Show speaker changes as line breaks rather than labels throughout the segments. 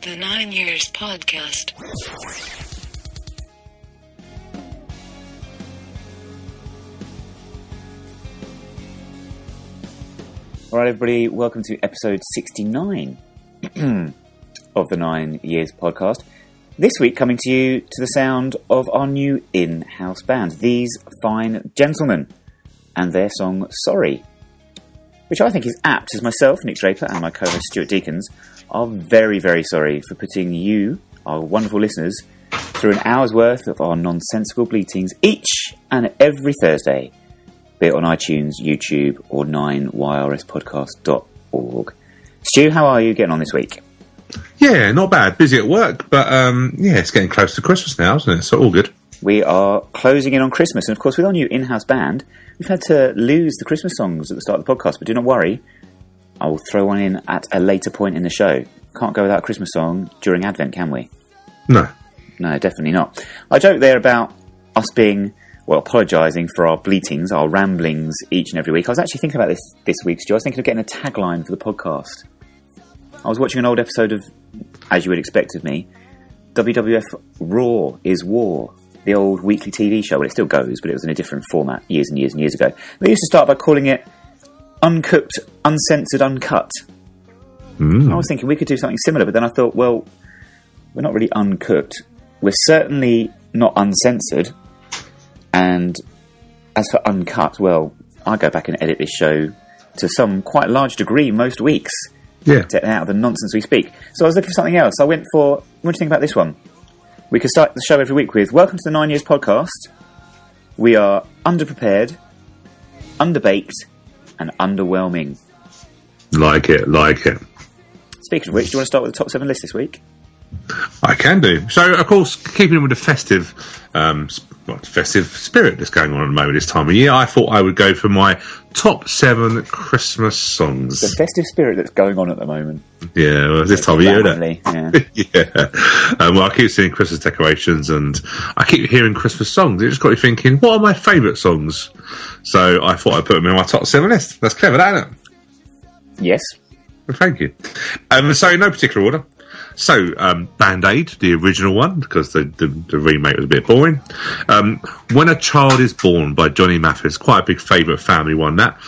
The 9 Years Podcast.
Alright everybody, welcome to episode 69 of the 9 Years Podcast. This week coming to you to the sound of our new in-house band, these fine gentlemen, and their song Sorry, which I think is apt as myself, Nick Draper, and my co-host Stuart Deakins are very, very sorry for putting you, our wonderful listeners, through an hour's worth of our nonsensical bleatings each and every Thursday, be it on iTunes, YouTube, or 9yrspodcast.org. Stu, how are you getting on this week?
Yeah, not bad. Busy at work, but it's getting close to Christmas now, isn't it? So all good.
We are closing in on Christmas, and of course with our new in-house band, we've had to lose the Christmas songs at the start of the podcast, but do not worry, I will throw one in at a later point in the show. Can't go without a Christmas song during Advent, can we?
No.
No, definitely not. I joked there about us being, apologising for our bleatings, our ramblings each and every week. I was actually thinking about this week, Stu. I was thinking of getting a tagline for the podcast. I was watching an old episode of, as you would expect of me, WWF Raw is War, the old weekly TV show. Well, it still goes, but it was in a different format years and years and years ago. They used to start by calling it Uncooked, Uncensored, Uncut. I was thinking we could do something similar, but then I thought, well, we're not really uncooked. We're certainly not uncensored. And as for uncut, well, I go back and edit this show to some quite large degree most weeks.
Yeah.
To out of the nonsense we speak. So I was looking for something else. I went for, what do you think about this one? We could start the show every week with, welcome to the 9 Years Podcast. We are underprepared, underbaked, and underwhelming.
Like it.
Speaking of which, do you want to start with the top 7 list this week?
I can do. So, of course, keeping with the festive spirit that's going on at the moment this time of year, I thought I would go for my top 7 Christmas songs.
The festive spirit that's going on at the moment.
Yeah, well, this time of year, isn't it?
Yeah.
Well, I keep seeing Christmas decorations and I keep hearing Christmas songs. It just got me thinking, what are my favourite songs? So I thought I'd put them in my top 7 list. That's clever, isn't it?
Yes.
Thank you. So, in no particular order. So, Band-Aid, the original one, because the remake was a bit boring. When a Child is Born by Johnny Mathis, quite a big favourite family one, that.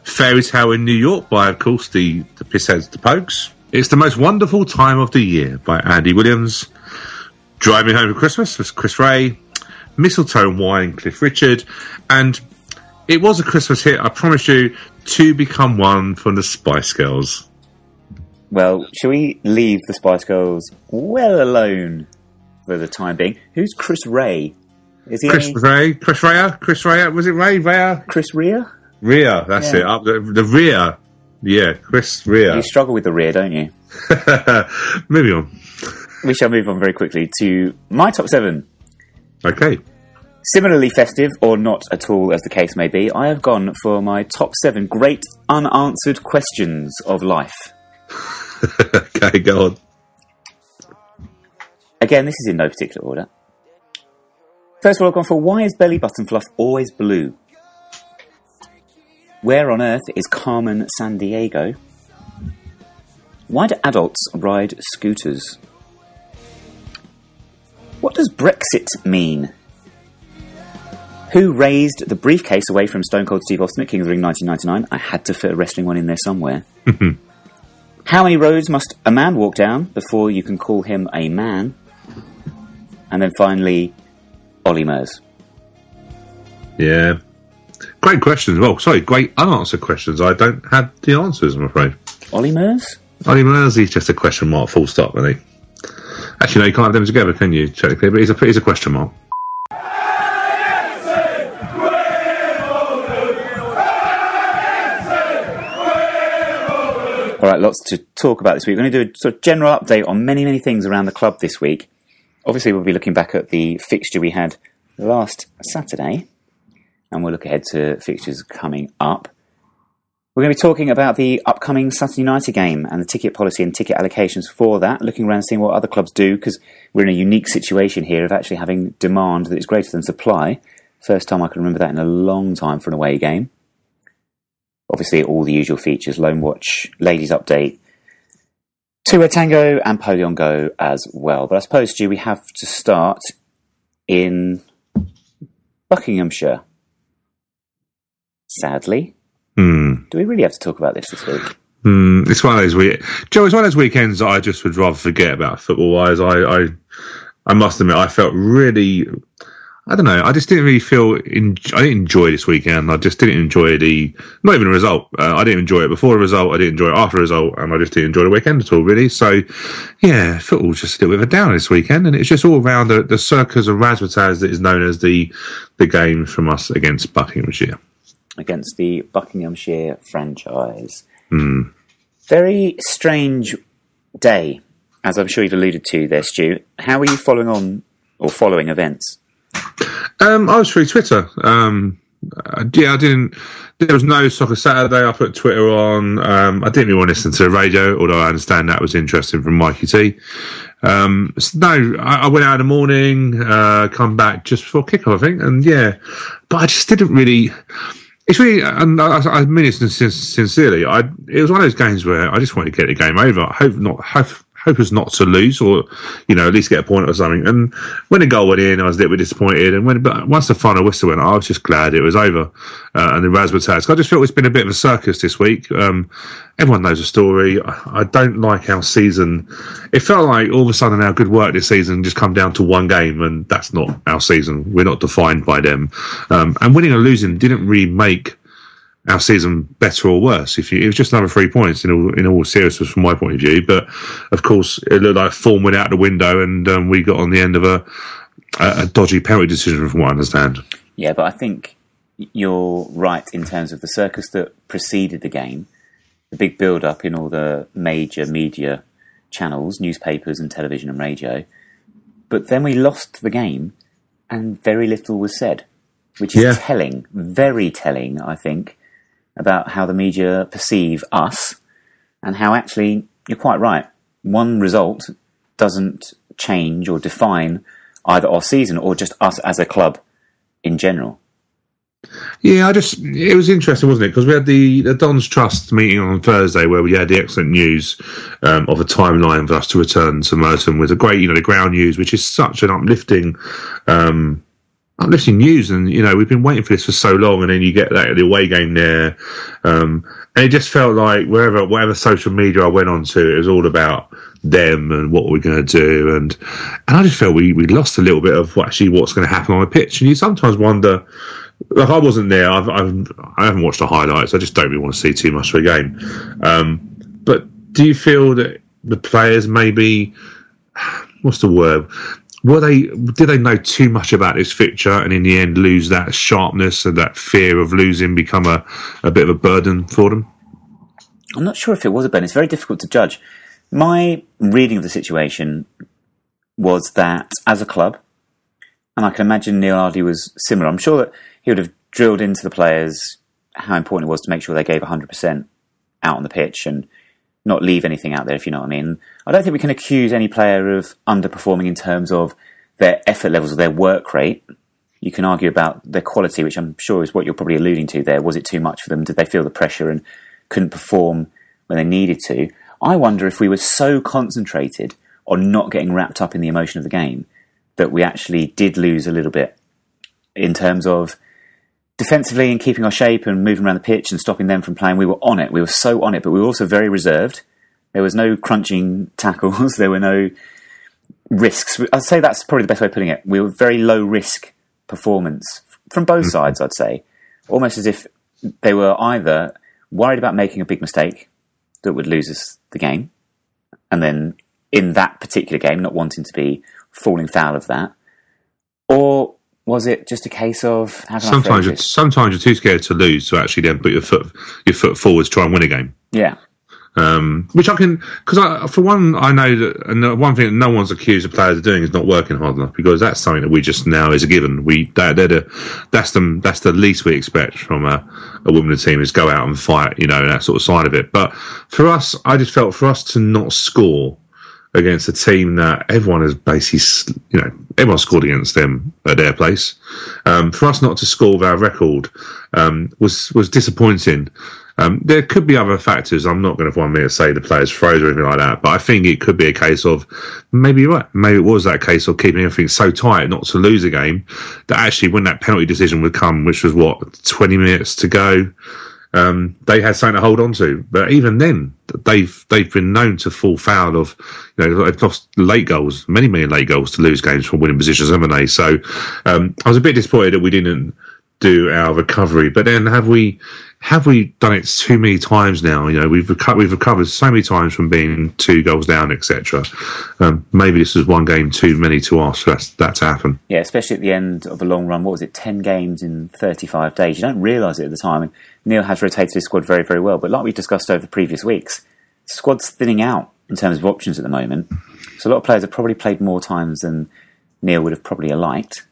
Fairy Tale in New York by, of course, the Pissheads, the Pokes. It's the Most Wonderful Time of the Year by Andy Williams. Drive Me Home for Christmas was Chris Ray. Mistletoe and Wine, Cliff Richard. And it was a Christmas hit, I promise you, To Become One from the Spice Girls.
Well, shall we leave the Spice Girls well alone for the time being? Who's Chris Ray? Is he
Chris Ray? Was it Ray? Rhea?
Chris Rea?
Rhea, that's it. The Rhea. Yeah, Chris Rea.
You struggle with the Rhea, don't you?
Moving on.
We shall move on very quickly to my top 7.
Okay.
Similarly festive, or not at all, as the case may be, I have gone for my top 7 great unanswered questions of life.
Okay, go on.
Again, this is in no particular order. First of all, I've gone for, why is belly button fluff always blue? Where on earth is Carmen Sandiego? Why do adults ride scooters? What does Brexit mean? Who raised the briefcase away from Stone Cold Steve Austin at King of the Ring 1999? I had to fit a wrestling one in there somewhere. How many roads must a man walk down before you can call him a man? And then finally, Ollie Murs.
Yeah. Great questions. Well, sorry, great unanswered questions. I don't have the answers, I'm afraid.
Ollie Murs?
Ollie Murs, he's just a question mark, full stop, isn't he? Actually, no, you can't have them together, can you, technically? But he's a question mark.
All right, lots to talk about this week. We're going to do a sort of general update on many, many things around the club this week. Obviously, we'll be looking back at the fixture we had last Saturday, and we'll look ahead to fixtures coming up. We're going to be talking about the upcoming Sutton United game and the ticket policy and ticket allocations for that, looking around seeing what other clubs do, because we're in a unique situation here of actually having demand that is greater than supply. First time I can remember that in a long time for an away game. Obviously, all the usual features, Loan Watch, Ladies Update, Two-way tango and poli on go as well. But I suppose, Stu, we have to start in Buckinghamshire. Sadly. Do we really have to talk about this week?
It's one of those Joe, it's one of those weekends that I just would rather forget about football-wise. I must admit, I felt really... I don't know. I just didn't really feel... I didn't enjoy this weekend. I just didn't enjoy not even the result. I didn't enjoy it before the result. I didn't enjoy it after the result. And I just didn't enjoy the weekend at all, really. So, yeah, football's just a little bit of a downer this weekend. And it's just all around the circus of razzmatazz that is known as the game from us against Buckinghamshire. Against the
Buckinghamshire franchise. Very strange day, as I'm sure you've alluded to there, Stu. How are you following events?
I was through Twitter. I didn't. There was no Soccer Saturday. I put Twitter on. I didn't really want to listen to the radio, although I understand that was interesting from Mikey T. So no, I went out in the morning, come back just before kickoff, I think, and yeah, but I just didn't really. It's really, and I mean it sincerely. It was one of those games where I just wanted to get the game over. Hope us not to lose, or at least get a point or something. And when the goal went in, I was a little bit disappointed. And but once the final whistle went, I was just glad it was over. And the razzmatazz. I just felt it's been a bit of a circus this week. Everyone knows the story. I don't like our season. It felt like all of a sudden our good work this season just come down to one game, and that's not our season. We're not defined by them. And winning or losing didn't really make our season better or worse. It was just another 3 points in all seriousness from my point of view. But of course, it looked like form went out the window, and we got on the end of a dodgy penalty decision, from what I understand.
Yeah, but I think you're right in terms of the circus that preceded the game, the big build-up in all the major media channels, newspapers and television and radio. But then we lost the game, and very little was said, which is telling, very telling, I think, about how the media perceive us, and how actually, you're quite right, one result doesn't change or define either our season or just us as a club in general.
Yeah, it was interesting, wasn't it? Because we had the Don's Trust meeting on Thursday, where we had the excellent news of a timeline for us to return to Merton with a great, the ground news, which is such an uplifting news, and we've been waiting for this for so long, and then you get the away game there, and it just felt like whatever social media I went on to, it was all about them and what we're going to do, and I just felt we lost a little bit of what's going to happen on the pitch, and you sometimes wonder. Like, I wasn't there. I haven't watched the highlights. I just don't really want to see too much of a game. But do you feel that the players maybe, what's the word? Did they know too much about this fixture, and in the end lose that sharpness and that fear of losing become a bit of a burden for them?
I'm not sure if it was a burden. It's very difficult to judge. My reading of the situation was that as a club, and I can imagine Neil Ardley was similar, I'm sure that he would have drilled into the players how important it was to make sure they gave 100% out on the pitch and not leave anything out there, if you know what I mean. I don't think we can accuse any player of underperforming in terms of their effort levels or their work rate. You can argue about their quality, which I'm sure is what you're probably alluding to there. Was it too much for them? Did they feel the pressure and couldn't perform when they needed to? I wonder if we were so concentrated on not getting wrapped up in the emotion of the game that we actually did lose a little bit in terms of defensively and keeping our shape and moving around the pitch and stopping them from playing. We were on it. We were so on it, but we were also very reserved. There was no crunching tackles. There were no risks. I'd say that's probably the best way of putting it. We were very low risk performance from both sides, I'd say. Almost as if they were either worried about making a big mistake that would lose us the game, and then in that particular game not wanting to be falling foul of that, or was it just a case of sometimes
you're too scared to lose to actually then put your foot forward to try and win a game?
Yeah.
Which I can, because for one, I know that, and one thing that no one's accused of players of doing is not working hard enough, because that's something that we just now is a given. That's the least we expect from a women's team, is go out and fight, that sort of side of it. But for us, I just felt for us to not score against a team that everyone has basically, everyone scored against them at their place. For us not to score with our record was disappointing. There could be other factors. I'm not going to want me to say the players froze or anything like that, but I think it could be a case of, maybe you're right, maybe it was that case of keeping everything so tight not to lose a game, that actually when that penalty decision would come, which was 20 minutes to go, they had something to hold on to. But even then, they've been known to fall foul of, they've lost late goals, many late goals to lose games from winning positions, haven't they? So I was a bit disappointed that we didn't do our recovery. But then have we done it too many times now? We've recovered so many times from being 2 goals down, etc. Maybe this is one game too many to ask for that to happen. Yeah,
especially at the end of a long run. What was it, 10 games in 35 days? You don't realise it at the time. And Neil has rotated his squad very, very well. But like we discussed over previous weeks, squad's thinning out in terms of options at the moment. So a lot of players have probably played more times than Neil would have probably liked.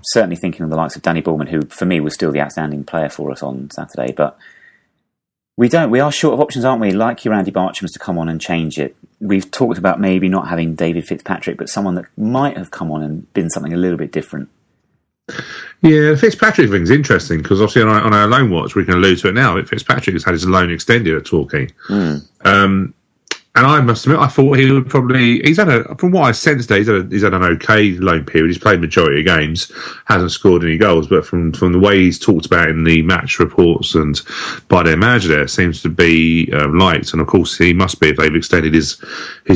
Certainly thinking of the likes of Danny Bullman, who for me was still the outstanding player for us on Saturday. But we are short of options, aren't we? Like your Andy Bartram's to come on and change it. We've talked about maybe not having David Fitzpatrick, but someone that might have come on and been something a little bit different.
Yeah, the Fitzpatrick thing's interesting because obviously on our loan watch, we can allude to it now. Fitzpatrick has had his loan extended at Torquay. And I must admit, I thought he would probably... from what I sensed, he's had an okay loan period. He's played majority of games, hasn't scored any goals, but from the way he's talked about in the match reports and by their manager there, seems to be liked. And of course, he must be if they've extended his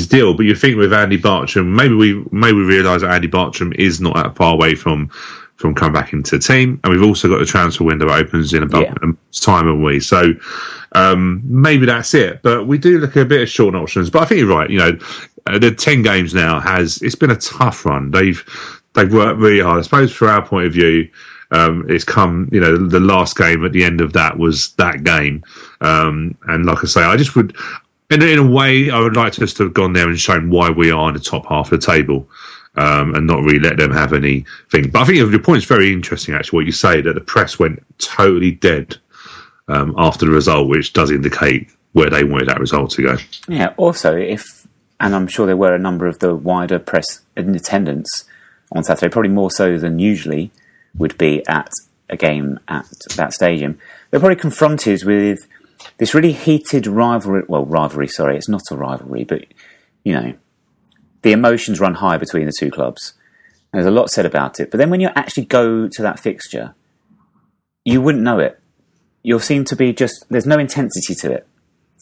deal. But you think with Andy Bartram, maybe we realise that Andy Bartram is not that far away from coming back into the team. And we've also got the transfer window that opens in about a month's time, haven't we? So maybe that's it. But we do look at a bit of short options. But I think you're right. The 10 games now it's been a tough run. They've worked really hard. I suppose from our point of view, it's come, the last game at the end of that was that game. And like I say, I just would, in a way, I would like us to have gone there and shown why we are in the top half of the table. And not really let them have anything. But I think your point's very interesting, actually, what you say, that the press went totally dead after the result, which does indicate where they wanted that result to go. Yeah,
also, and I'm sure there were a number of the wider press in attendance on Saturday, probably more so than usually would be at a game at that stadium. They're probably confronted with this really heated rivalry, sorry, it's not a rivalry, but, the emotions run high between the two clubs. There's a lot said about it. But then when you actually go to that fixture, you wouldn't know it. You'll seem to be there's no intensity to it.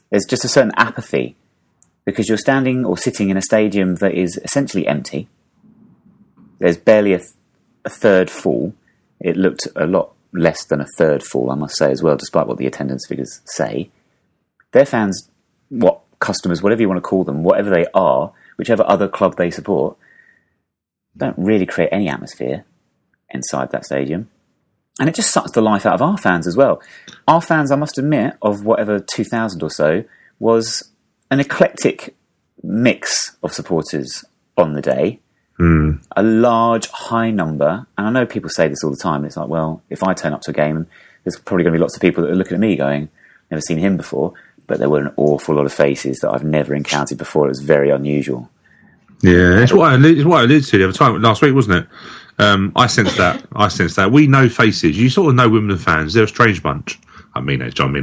There's just a certain apathy because you're standing or sitting in a stadium that is essentially empty. There's barely a third full. It looked a lot less than a third full, I must say, as well, despite what the attendance figures say. Their fans, customers, whatever you want to call them, whatever they are, whichever other club they support, don't really create any atmosphere inside that stadium. And it just sucks the life out of our fans as well. Our fans, I must admit, of whatever 2,000 or so, was an eclectic mix of supporters on the day. A large, high number. And I know people say this all the time. It's like, well, if I turn up to a game, there's probably going to be lots of people that are looking at me going, never seen him before. But there were an awful lot of faces that I've never encountered before. It was very unusual.
Yeah, it's what I alluded to the other time, last week, wasn't it? I sensed that. We know faces. You sort of know Wimbledon fans. They're a strange bunch. I mean it, John.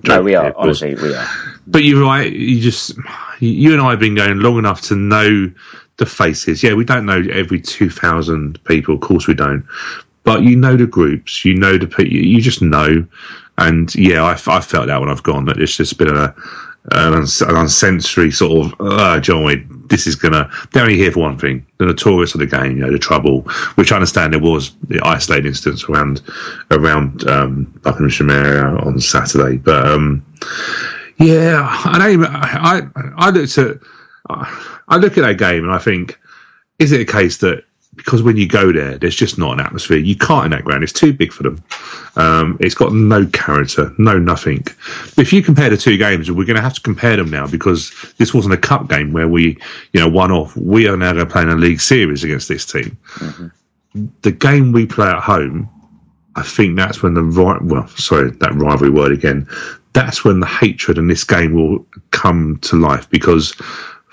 No, we are. Honestly, we are.
But you're right. You and I have been going long enough to know the faces. Yeah, we don't know every 2,000 people. Of course we don't. But you know the groups. You know the people. You just know. And yeah, I felt that when I've gone, that it's just been an unsensory sort of, John, this is they're only here for one thing, the notorious of the game, the trouble, which I understand there was the isolated instance around Buckinghamshire area on Saturday. But, I look at that game and I think, is it a case that because when you go there's just not an atmosphere. You can't in that ground. It's too big for them. It's got no character, no nothing. But if you compare the two games, we're going to have to compare them now because this wasn't a cup game where we, won off. We are now going to play in a league series against this team. Mm-hmm. The game we play at home, I think that's when that rivalry word again, that's when the hatred in this game will come to life because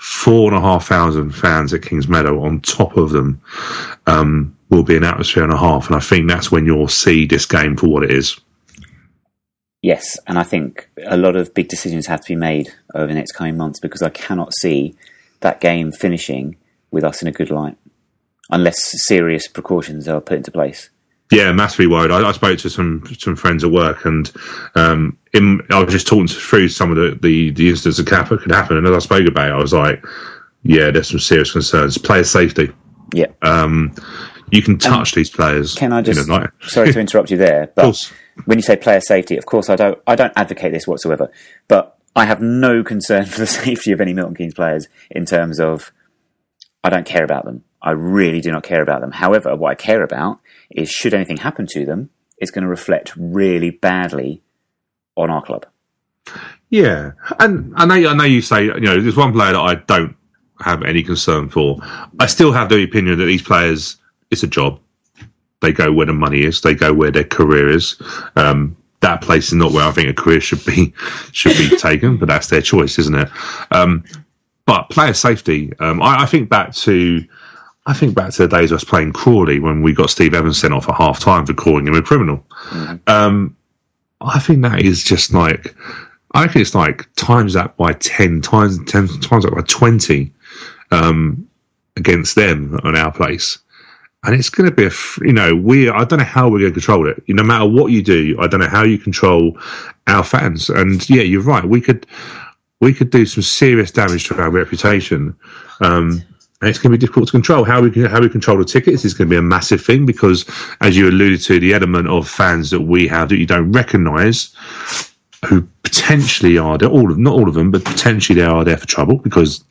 4,500 fans at Kingsmeadow on top of them will be an atmosphere and a half. And I think that's when you'll see this game for what it is.
Yes, and I think a lot of big decisions have to be made over the next coming months, because I cannot see that game finishing with us in a good light unless serious precautions are put into place.
Yeah, massively worried. I spoke to some friends at work, and I was just talking through some of the incidents that could happen. And as I spoke about it, I was like, yeah, there's some serious concerns. Player safety.
Yeah.
You can touch these players.
Can I just... sorry to interrupt you there, but when you say player safety, of course I don't advocate this whatsoever, but I have no concern for the safety of any Milton Keynes players in terms of I don't care about them. I really do not care about them. However, what I care about is should anything happen to them, it's going to reflect really badly on our club.
Yeah, and I know you say, there's one player that I don't have any concern for. I still have the opinion that these players, it's a job. They go where the money is. They go where their career is. That place is not where I think a career should be taken, but that's their choice, isn't it? But player safety, I think back to the days I was playing Crawley when we got Steve Evans sent off at half time for calling him a criminal. Mm-hmm. I think that is just like, I think it's like times that by 10 times that by 20 against them on our place. And it's going to be I don't know how we're going to control it. No matter what you do, I don't know how you control our fans. And yeah, you're right. We could do some serious damage to our reputation. And it's going to be difficult to control. How we control the tickets is going to be a massive thing, because, as you alluded to, the element of fans that we have that you don't recognise, who potentially are there, not all of them, but potentially they are there for trouble, because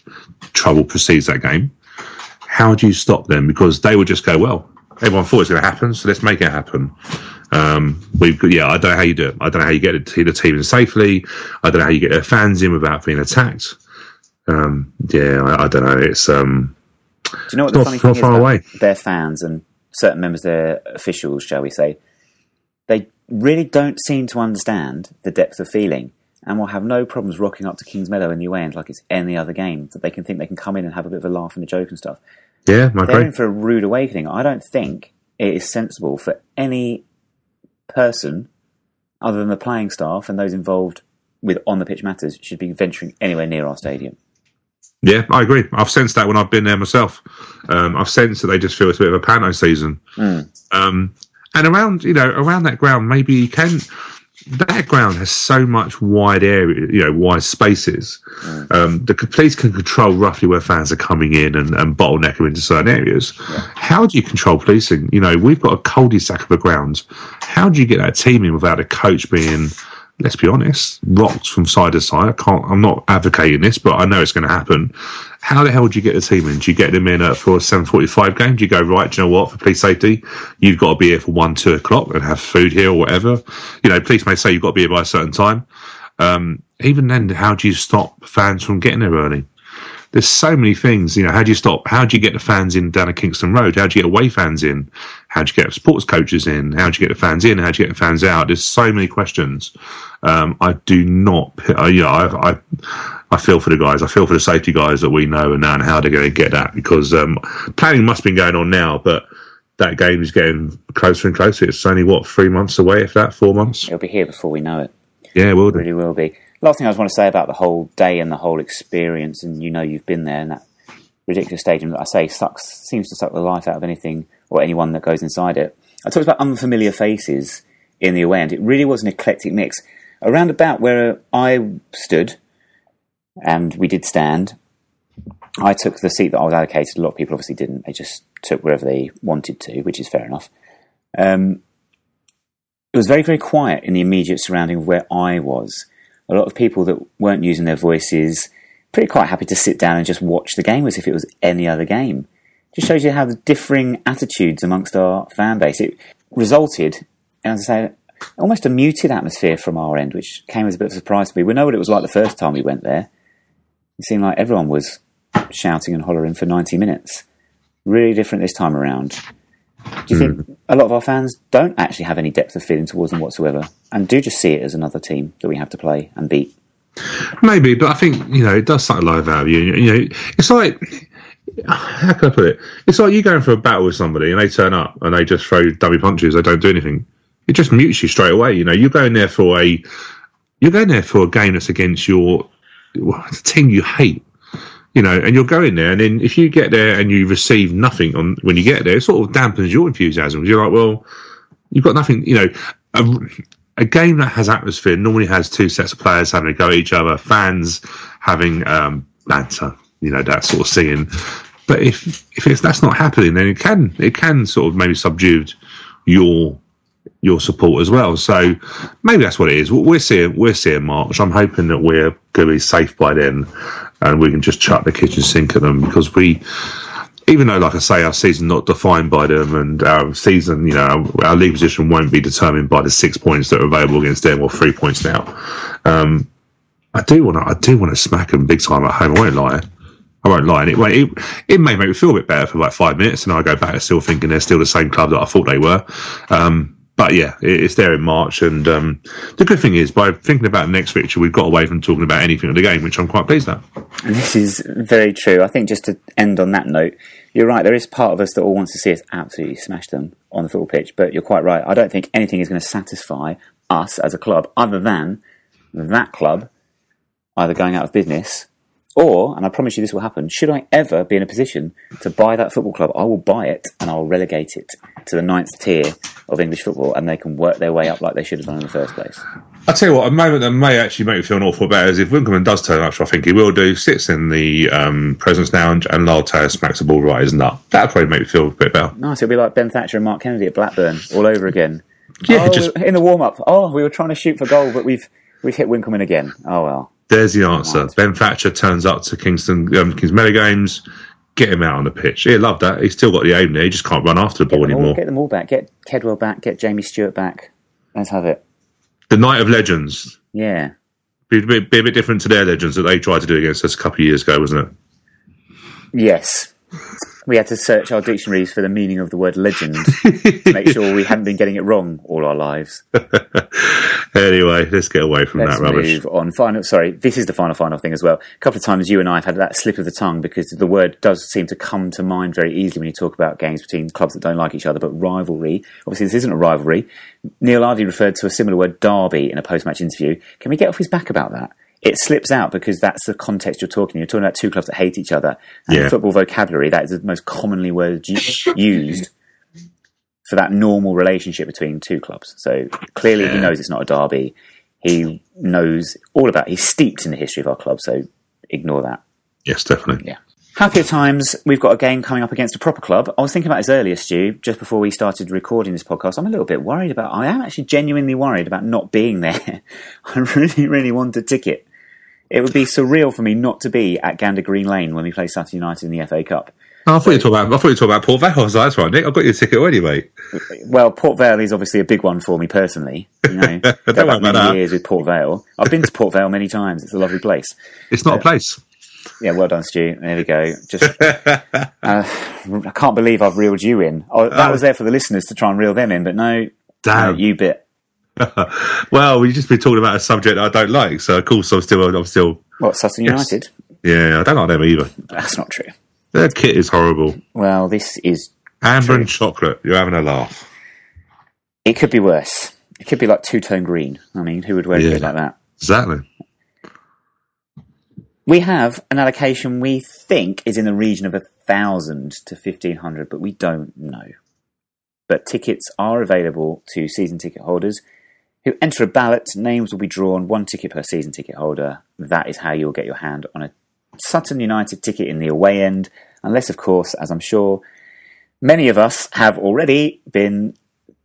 trouble precedes that game. How do you stop them? Because they would just go, well, everyone thought it was going to happen, so let's make it happen. I don't know how you do it. I don't know how you get the team in safely. I don't know how you get their fans in without being attacked. I don't know. It's
do you know what the funny thing is about their fans and certain members of their officials, shall we say? They really don't seem to understand the depth of feeling, and will have no problems rocking up to Kingsmeadow in the away end like it's any other game, that they can think they can come in and have a bit of a laugh and a joke and stuff.
Yeah,
they're in for a rude awakening. I don't think it is sensible for any person other than the playing staff and those involved with on-the-pitch matters should be venturing anywhere near our stadium.
Yeah, I agree. I've sensed that when I've been there myself. I've sensed that they just feel it's a bit of a panto season. And around that ground, maybe you can... That ground has so much wide area, wide spaces. The police can control roughly where fans are coming in and bottleneck them into certain areas. Yeah. How do you control policing? We've got a cul-de-sac of a ground. How do you get that team in without a coach being, let's be honest, rocked from side to side? I'm not advocating this, but I know it's going to happen. How the hell do you get the team in? Do you get them in for a 7:45 game? Do you go, right, do you know what, for police safety, you've got to be here for 1-2 o'clock and have food here or whatever? Police may say you've got to be here by a certain time. Even then, how do you stop fans from getting there early? There's so many things. How do you get the fans in down at Kingston Road? How do you get away fans in? How do you get sports coaches in? How do you get the fans in? How do you get the fans out? There's so many questions. I do not. I feel for the guys. I feel for the safety guys that we know and how they're going to get that, because planning must have been going on now, but that game is getting closer and closer. It's only 3 months away, if that, 4 months.
It'll be here before we know it.
Yeah, it will.
It really will be. Last thing I just want to say about the whole day and the whole experience, and you've been there, and that ridiculous stadium that I say seems to suck the life out of anything or anyone that goes inside it. I talked about unfamiliar faces in the away end. It really was an eclectic mix. Around about where I stood, and we did stand, I took the seat that I was allocated. A lot of people obviously didn't. They just took wherever they wanted to, which is fair enough. It was very, very quiet in the immediate surrounding of where I was. A lot of people that weren't using their voices, pretty quite happy to sit down and just watch the game as if it was any other game. Just shows you how the differing attitudes amongst our fan base. It resulted, as I say, almost a muted atmosphere from our end, which came as a bit of a surprise to me. We know what it was like the first time we went there. It seemed like everyone was shouting and hollering for 90 minutes. Really different this time around. Do you think a lot of our fans don't actually have any depth of feeling towards them whatsoever, and do just see it as another team that we have to play and beat?
Maybe, but I think, it does suck life out of you. It's like, how can I put it? It's like you going for a battle with somebody and they turn up and they just throw dummy punches. They don't do anything. It just mutes you straight away. You're going there for a game that's against the team you hate. And you're going there, and then if you get there and you receive nothing when you get there, it sort of dampens your enthusiasm. You're like, well, you've got nothing. A game that has atmosphere normally has two sets of players having a go at each other, fans having banter, that sort of singing. But if that's not happening, then it can sort of maybe subdue your support as well. So maybe that's what it is. We're seeing March. I'm hoping that we're going to be safe by then, and we can just chuck the kitchen sink at them, because even though, like I say, our season's not defined by them, and our season, our league position won't be determined by the 6 points that are available against them, or 3 points now. I do want to smack them big time at home. I won't lie. And it may make me feel a bit better for like 5 minutes, and I go back to still thinking they're still the same club that I thought they were. But yeah, it's there in March, and the good thing is, by thinking about the next fixture, we've got away from talking about anything of the game, which I'm quite pleased at.
This is very true. I think, just to end on that note, you're right, there is part of us that all wants to see us absolutely smash them on the football pitch, but you're quite right. I don't think anything is going to satisfy us as a club other than that club either going out of business or, and I promise you this will happen, should I ever be in a position to buy that football club, I will buy it and I'll relegate it to the 9th tier of English football, and they can work their way up like they should have done in the first place.
I'll tell you what, a moment that may actually make me feel an awful better is if Winkelman does turn up, which I think he will do, sits in the President's Lounge and Lyle Taylor smacks the ball right his nut. That'll probably make me feel a bit better.
Nice, it'll be like Ben Thatcher and Mark Kennedy at Blackburn all over again.
Yeah, just
in the warm-up. We were trying to shoot for goal, but we've hit Winkelman again. Oh well.
There's the answer. Right. Ben Thatcher turns up to Kingsmeadow games. Get him out on the pitch. He loved that. He's still got the aim there. He just can't run after the ball anymore.
Get them all back. Get Kedwell back. Get Jamie Stewart back. Let's have it.
The Night of Legends.
Yeah.
Be a bit different to their legends that they tried to do against us a couple of years ago, wasn't it?
Yes. We had to search our dictionaries for the meaning of the word legend to make sure we hadn't been getting it wrong all our lives.
Anyway, let's get away from that rubbish.
Move on. This is the final thing as well. A couple of times you and I have had that slip of the tongue, because the word does seem to come to mind very easily when you talk about games between clubs that don't like each other, but rivalry. Obviously, this isn't a rivalry. Neil Ardley referred to a similar word, derby, in a post-match interview. Can we get off his back about that? It slips out because that's the context you're talking. You're talking about two clubs that hate each other. And in football vocabulary, that is the most commonly word used for that normal relationship between two clubs. So clearly he knows it's not a derby. He knows all about it. He's steeped in the history of our club, so ignore that.
Yes, definitely.
Yeah. Happier times, we've got a game coming up against a proper club. I was thinking about this earlier, Stu, just before we started recording this podcast. I'm a little bit worried I am actually genuinely worried about not being there. I really, really want a ticket. It would be surreal for me not to be at Gander Green Lane when we play Sutton United in the FA Cup.
I thought you were talking about Port Vale. I was like, that's right, Nick. I've got your ticket already, mate.
Well, Port Vale is obviously a big one for me personally. Go back many years with Port Vale. I've been to Port Vale many times. It's a lovely place.
It's not a place.
Yeah, well done, Stu. There we go. I can't believe I've reeled you in. That was there for the listeners to try and reel them in, but no.
Damn.
No, you bit.
Well, we've just been talking about a subject I don't like, so of course I'm still.
What, Sutton United?
Yeah, I don't like them either.
That's not true.
Their kit is horrible.
Well, this is
amber
true.
And chocolate. You're having a laugh.
It could be worse. It could be like two-tone green. I mean, who would wear a kit like that?
Exactly.
We have an allocation we think is in the region of 1,000 to 1,500, but we don't know. But tickets are available to season ticket holders who enter a ballot. Names will be drawn, 1 ticket per season ticket holder. That is how you'll get your hand on a Sutton United ticket in the away end, unless, of course, as I'm sure many of us have already been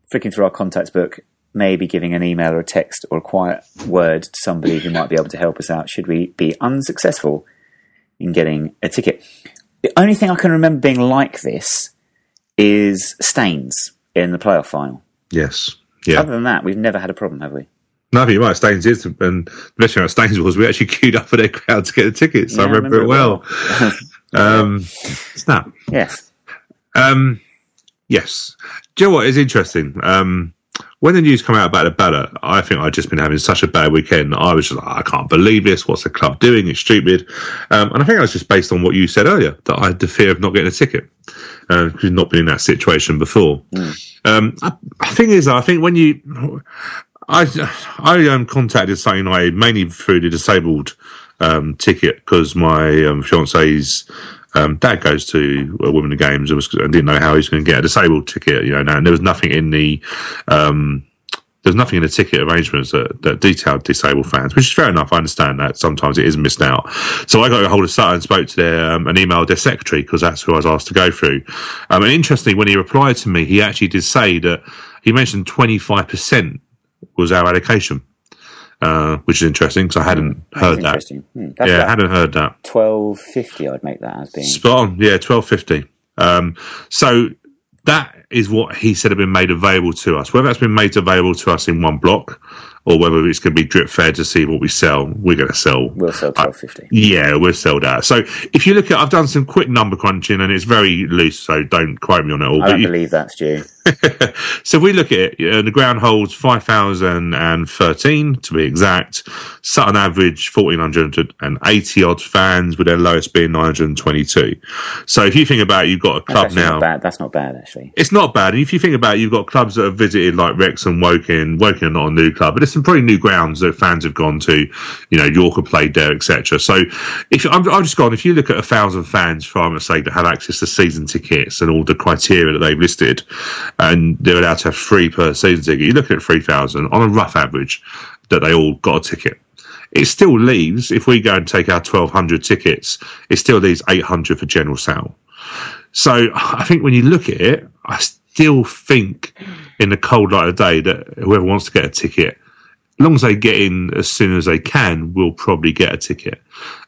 flicking through our contacts book, maybe giving an email or a text or a quiet word to somebody who might be able to help us out should we be unsuccessful in getting a ticket. The only thing I can remember being like this is Staines in the playoff final.
Yes. Yeah.
Other than that, we've never had a problem, have we?
No, but you're right, Staines is, and the best thing about Staines was we actually queued up for their crowd to get the tickets. Yeah, I remember it well. Snap.
Yes.
Yes. Do you know what is interesting? when the news came out about the ballot, I think I'd just been having such a bad weekend. I was just like, I can't believe this. What's the club doing? It's stupid. And I think that was just based on what you said earlier, that I had the fear of not getting a ticket. Because you've not been in that situation before. The thing is, I think when you... I contacted Sutton United mainly through the disabled ticket, because my fiance's dad goes to Women Games and didn't know how he's going to get a disabled ticket, and there was nothing in the ticket arrangements that detailed disabled fans, which is fair enough. I understand that sometimes it is missed out. So I got a hold of Sutton and spoke to and emailed their secretary, because that's who I was asked to go through. And interestingly, when he replied to me, he actually did say that he mentioned 25% was our allocation, which is interesting, because I hadn't heard that. I hadn't heard that.
12.50, I'd make that as being
spot on. Yeah, 12.50. So that is what he said had been made available to us. Whether that's been made available to us in one block, or whether it's going to be drip fed to see what we sell, we're going to sell.
We'll sell 12.50.
Yeah, we'll sell that. So if you look at, I've done some quick number crunching, and it's very loose, so don't quote me on it all.
I don't believe that, Stu.
So if we look at it, the ground holds 5,013 to be exact. Sutton average 1,480 odd fans, with their lowest being 922. So if you think about it, you've got a club now.
That's not bad, actually.
It's not bad. And if you think about it, you've got clubs that have visited like Wrexham, Woking. Woking are not a new club, but there's some pretty new grounds that fans have gone to. York have played there, etc. So I've just gone, if you look at 1,000 fans, for argument's sake, that have access to season tickets and all the criteria that they've listed, and they're allowed to have 3 per season ticket, you're looking at 3,000 on a rough average that they all got a ticket. It still leaves, if we go and take our 1,200 tickets, it still leaves 800 for general sale. So I think when you look at it, I still think in the cold light of day that whoever wants to get a ticket, as long as they get in as soon as they can, will probably get a ticket.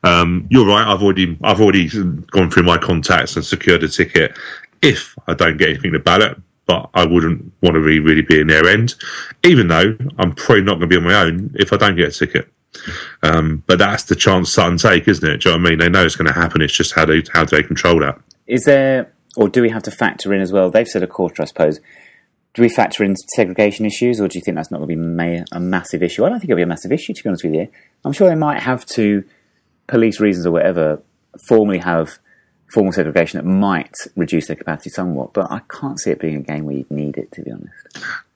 You're right. I've already gone through my contacts and secured a ticket if I don't get anything to ballot. But I wouldn't want to really be in their end, even though I'm probably not going to be on my own if I don't get a ticket. But that's the chance Sutton take, isn't it? Do you know what I mean? They know it's going to happen. It's just how do they control that?
Is there, or do we have to factor in as well? They've said a quarter, I suppose. Do we factor in segregation issues, or do you think that's not going to be a massive issue? I don't think it'll be a massive issue, to be honest with you. I'm sure they might have to, police reasons or whatever, formally have formal segregation that might reduce their capacity somewhat, but I can't see it being a game where you'd need it, to be honest.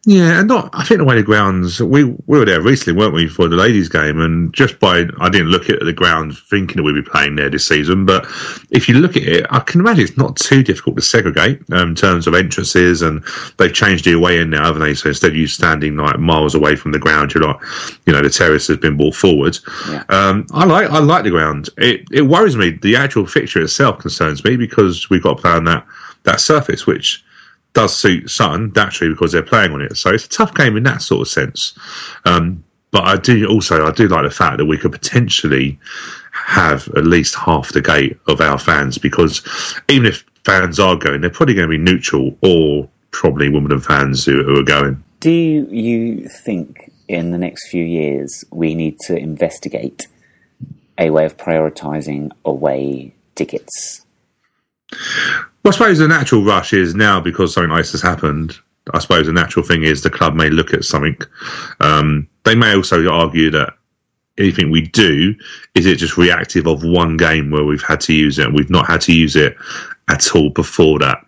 Yeah, and I think the way the grounds, we were there recently, weren't we, for the ladies' game, and I didn't look at the ground thinking that we'd be playing there this season, but if you look at it, I can imagine it's not too difficult to segregate in terms of entrances, and they've changed the away in now, haven't they? So instead of you standing like miles away from the ground, you're like, the terrace has been brought forward. Yeah. I like the ground. It worries me. The actual fixture itself concerns me, because we've got to play on that surface, which does suit Sutton, naturally, because they're playing on it. So it's a tough game in that sort of sense. But I do like the fact that we could potentially have at least half the gate of our fans, because even if fans are going, they're probably going to be neutral, or probably Wimbledon fans who are going.
Do you think in the next few years we need to investigate a way of prioritising away tickets?
Well, I suppose the natural rush is now, because something like this has happened, I suppose the natural thing is the club may look at something. They may also argue that anything we do, is it just reactive of one game where we've had to use it and we've not had to use it at all before that?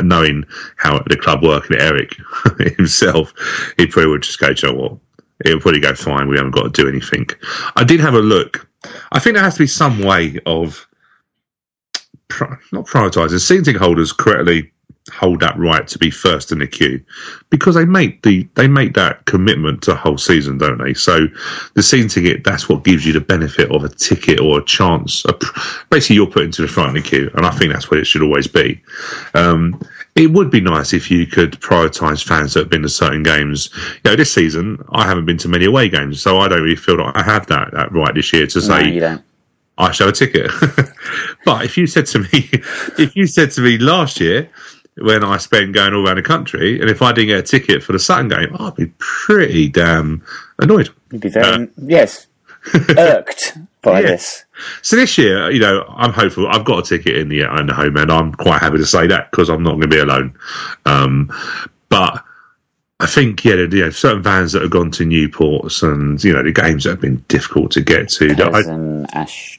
Knowing how the club work, and Eric himself, he probably would just go, "Do you know what? It'll probably go fine. We haven't got to do anything." I did have a look. I think there has to be some way of not prioritising. Season ticket holders correctly hold that right to be first in the queue, because they make that commitment to the whole season, don't they? So the season ticket, that's what gives you the benefit of a ticket or a chance. Basically, you're put into the front of the queue, and I think that's what it should always be. It would be nice if you could prioritise fans that have been to certain games. This season I haven't been to many away games, so I don't really feel like I have that right this year to say,
no, you don't.
I show a ticket. But if you said to me last year, when I spent going all around the country, and if I didn't get a ticket for the Sutton game, I'd be pretty damn annoyed.
You'd be very, irked by this.
So this year, I'm hopeful. I've got a ticket in the home end. I'm quite happy to say that, because I'm not going to be alone. But I think, certain vans that have gone to Newports and, the games that have been difficult to get to.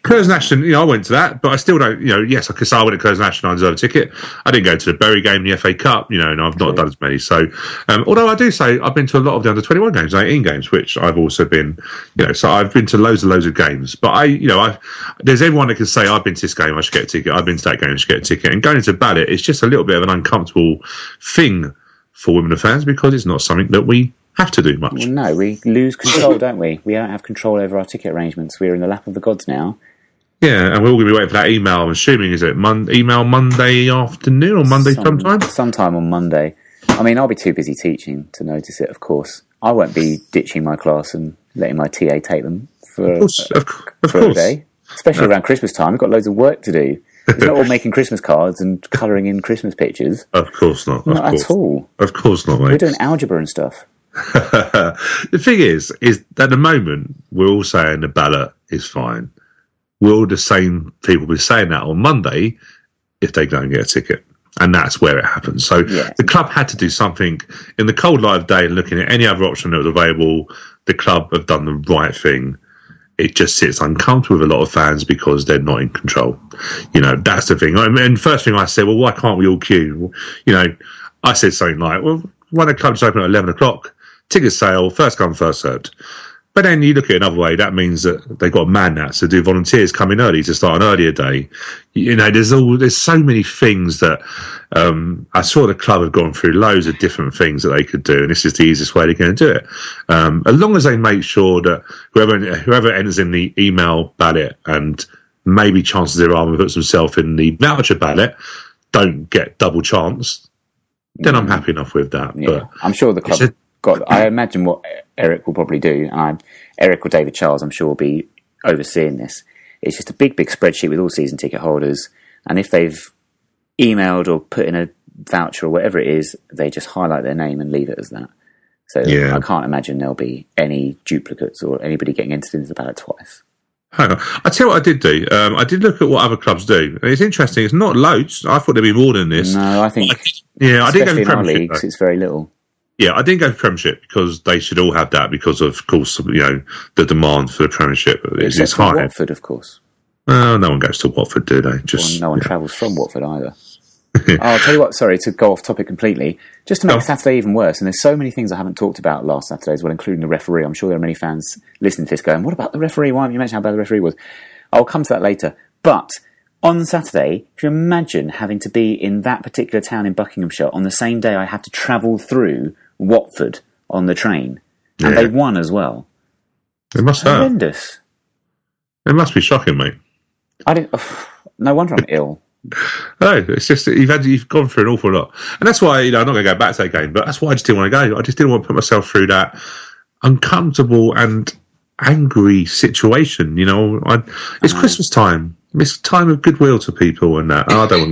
Curzon Ashton, I went to that, but I still don't, yes, I could say I went to Curzon Ashton, I deserve a ticket. I didn't go to the Bury game, the FA Cup, and I've not done as many. So, although I do say I've been to a lot of the under-21 games, 18 games, which I've also been, so I've been to loads of games. But there's everyone that can say, I've been to this game, I should get a ticket. I've been to that game, I should get a ticket. And going into ballot, it's just a little bit of an uncomfortable thing for women and fans because it's not something that we have to do much.
Well, no, we lose control, don't we? We don't have control over our ticket arrangements. We're in the lap of the gods now.
Yeah, and we're all going to be waiting for that email. I'm assuming, is it email Monday afternoon or Monday sometime?
Sometime on Monday. I mean, I'll be too busy teaching to notice it, of course. I won't be ditching my class and letting my TA take them for a day. Especially around Christmas time. We've got loads of work to do. It's not all making Christmas cards and colouring in Christmas pictures.
Of course not.
Not at all.
Of course not, mate.
We're doing algebra and stuff.
The thing is at the moment, we're all saying the ballot is fine. Will the same people be saying that on Monday if they go and get a ticket? And that's where it happens. So the club had to do something in the cold light of day, looking at any other option that was available. The club have done the right thing. It just sits uncomfortable with a lot of fans because they're not in control. That's the thing. And first thing I said, well, why can't we all queue? I said something like, well, why don't clubs open at 11 o'clock? Ticket sale, first come, first served. But then you look at it another way, that means that they've got man nats to do volunteers come in early to start an earlier day. There's so many things that I saw the club have gone through loads of different things that they could do, and this is the easiest way they're going to do it. As long as they make sure that whoever enters in the email ballot and maybe chances there are puts themselves in the voucher ballot don't get double chance, then I'm happy enough with that.
Yeah.
But
I'm sure the club I imagine what Eric will probably do, and Eric or David Charles, I'm sure, will be overseeing this. It's just a big spreadsheet with all season ticket holders, and if they've emailed or put in a voucher or whatever it is, they just highlight their name and leave it as that. So I can't imagine there'll be any duplicates or anybody getting entered into the ballot twice.
Hang on. I tell you what I did do. I did look at what other clubs do. And it's interesting. It's not loads. I thought there'd be more than this.
No, I think...
I did go to Premiership.
Leagues, it's very little.
Yeah, I didn't go for Premiership because they should all have that because of course, the demand for the Premiership is high.
Watford, of course.
No one goes to Watford, do they?
No one travels from Watford either. I'll tell you what, sorry, to go off topic completely, just to make Saturday even worse, and there's so many things I haven't talked about last Saturday as well, including the referee. I'm sure there are many fans listening to this going, what about the referee? Why haven't you mentioned how bad the referee was? I'll come to that later. But on Saturday, if you imagine having to be in that particular town in Buckinghamshire on the same day I had to travel through Watford on the train, and they won as well.
It must hurt.
Horrendous.
It must be shocking, mate.
No wonder I'm ill.
No, it's just that you've gone through an awful lot, and that's why I'm not going to go back to that game. But that's why I just didn't want to go. I just didn't want to put myself through that uncomfortable and angry situation. It's Christmas time. It's time of goodwill to people, and that. I don't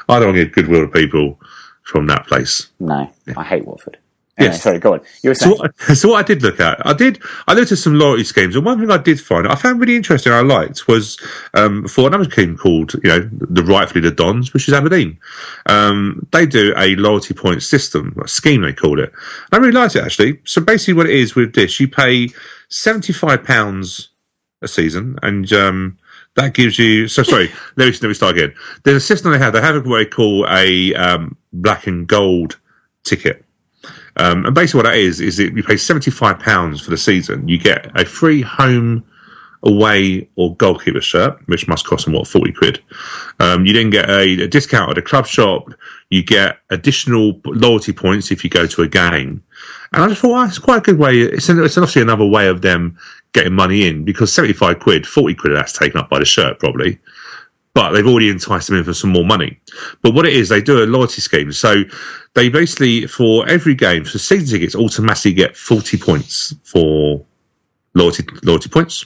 want to get goodwill to people from that place.
No, I hate Watford. Anyway, yes. Sorry, go on. You were saying.
So what I did look at, I looked at some loyalty schemes, and one thing I did find, I found really interesting, I liked, was for another team called, the rightfully the Dons, which is Aberdeen. They do a loyalty point system, a scheme they called it. I really liked it actually. So basically, what it is with this, you pay £75 a season, and that gives you. So sorry, let me start again. There's a system they have. They have what they call a black and gold ticket. And basically what that is that you pay £75 for the season. You get a free home, away or goalkeeper shirt, which must cost them, £40. You then get a discount at a club shop. You get additional loyalty points if you go to a game. And I just thought, it's quite a good way. It's obviously another way of them getting money in, because £75, £40 that's taken up by the shirt probably. But they've already enticed them in for some more money. But what it is, they do a loyalty scheme. So they basically, for every game, for season tickets, automatically get 40 points for loyalty points.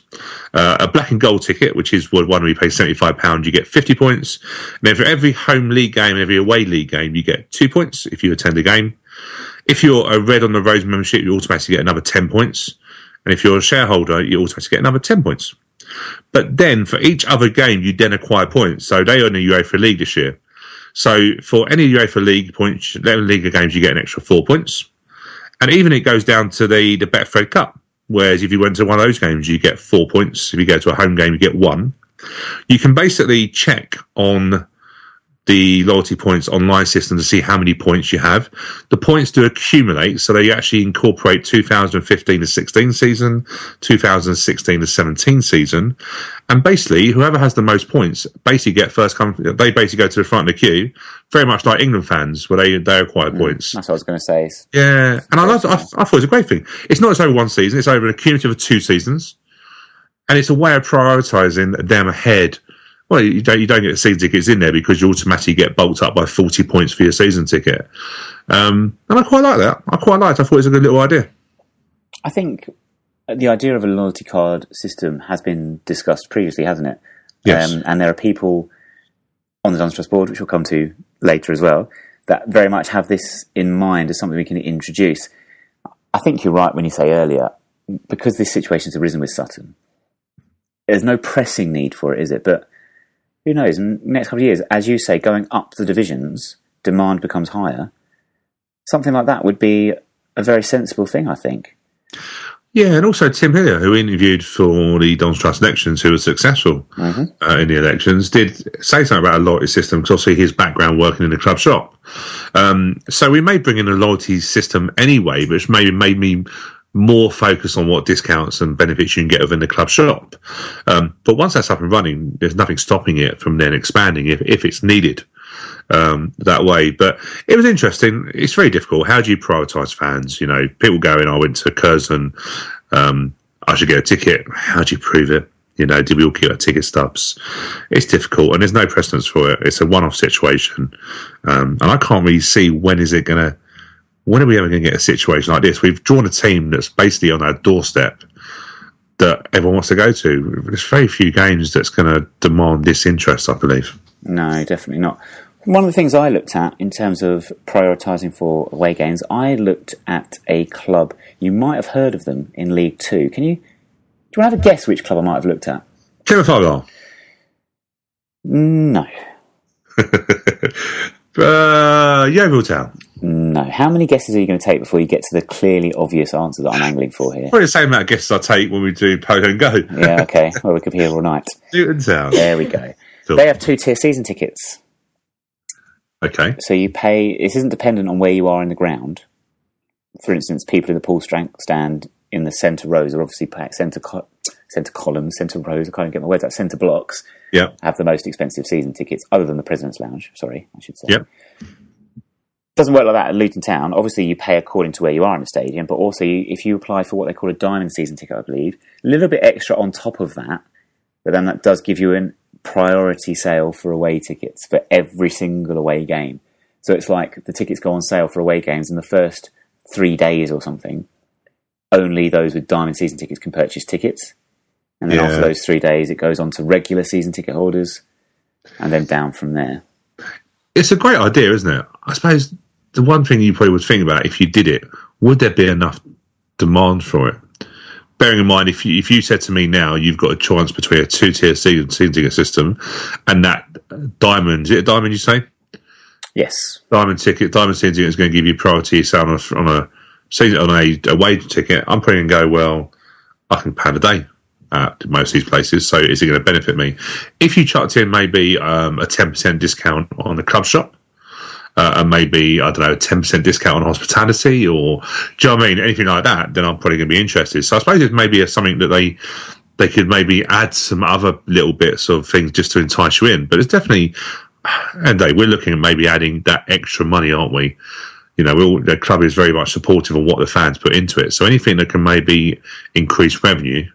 A black and gold ticket, which is one where you pay £75, you get 50 points. And then for every home league game and every away league game, you get 2 points if you attend a game. If you're a Red on the Rose membership, you automatically get another 10 points. And if you're a shareholder, you automatically get another 10 points. But then for each other game, you then acquire points. So they own the UEFA League this year. So for any UEFA League points, 11 League games, you get an extra 4 points. And even it goes down to the Betfred Cup. Whereas if you went to one of those games, you get 4 points. If you go to a home game, you get 1. You can basically check on the loyalty points online system to see how many points you have. The points do accumulate, so they actually incorporate 2015-16 season, 2016-17 season, and basically whoever has the most points basically get first come. They basically go to the front of the queue, very much like England fans, where they acquire points.
That's what I was going to say.
Yeah, and I thought it was a great thing. It's not just over one season; it's over a cumulative of 2 seasons, and it's a way of prioritising them ahead. Well, you don't get the season tickets in there because you automatically get bulked up by 40 points for your season ticket. And I quite like that. I thought it was a good little idea.
I think the idea of a loyalty card system has been discussed previously, hasn't it?
Yes.
And there are people on the Dunnes Trust board, which we'll come to later as well, that very much have this in mind as something we can introduce. I think you're right when you say earlier, because this situation's arisen with Sutton, there's no pressing need for it, is it? But who knows? In the next couple of years, as you say, going up the divisions, demand becomes higher. Something like that would be a very sensible thing, I think.
Yeah, and also Tim Hillier, who interviewed for the Dunnes Trust elections, who was successful in the elections, did say something about a loyalty system, because obviously his background working in the club shop. So we may bring in a loyalty system anyway, which maybe made me more focused on what discounts and benefits you can get within the club shop. But once that's up and running, there's nothing stopping it from then expanding if it's needed that way. But it was interesting. It's very difficult. How do you prioritise fans? You know, people going, I went to Curzon, I should get a ticket. How do you prove it? You know, did we all keep our ticket stubs? It's difficult, and there's no precedence for it. It's a one-off situation. And I can't really see when are we ever going to get a situation like this? We've drawn a team that's basically on our doorstep that everyone wants to go to. There's very few games that's going to demand this interest, I believe.
No, definitely not. One of the things I looked at in terms of prioritising for away games, I looked at a club. You might have heard of them in League Two. Do you want to have a guess which club I might have looked at?
Plough Lane.
No.
Yeovil Town.
No. How many guesses are you going to take before you get to the clearly obvious answer that I'm angling for here?
Probably the same amount of guesses I take when we do Polo and Go.
Yeah, okay. Well, we could be here all night.
Luton Town.
There we go.
Cool.
They have 2-tier season tickets.
Okay.
So you pay... This isn't dependent on where you are in the ground. For instance, people in the pool stand in the centre rows are obviously paying centre columns, centre rows, I can't even get my words out, centre blocks.
Yeah.
Have the most expensive season tickets, other than the President's Lounge, sorry, I should say.
Yep.
Doesn't work like that at Luton Town. Obviously, you pay according to where you are in the stadium, but also if you apply for what they call a diamond season ticket, I believe, a little bit extra on top of that, but then that does give you a priority sale for away tickets for every single away game. So it's like the tickets go on sale for away games in the first 3 days or something. Only those with diamond season tickets can purchase tickets. And then after those 3 days, it goes on to regular season ticket holders and then down from there.
It's a great idea, isn't it? I suppose the one thing you probably would think about if you did it, would there be enough demand for it? Bearing in mind, if you said to me now, you've got a choice between a 2-tier season ticket system and that diamond, is it a diamond you say?
Yes.
Diamond season ticket is going to give you priority sale on a away ticket. I'm probably going to go, well, I can pay a day at most of these places, so is it going to benefit me? If you chucked in maybe a 10% discount on the club shop, and maybe, I don't know, a 10% discount on hospitality, or, do you know what I mean? Anything like that, then I'm probably going to be interested. So I suppose it's maybe something that they could maybe add some other little bits of things just to entice you in. But it's definitely, and we're looking at maybe adding that extra money, aren't we? You know, the club is very much supportive of what the fans put into it. So anything that can maybe increase revenue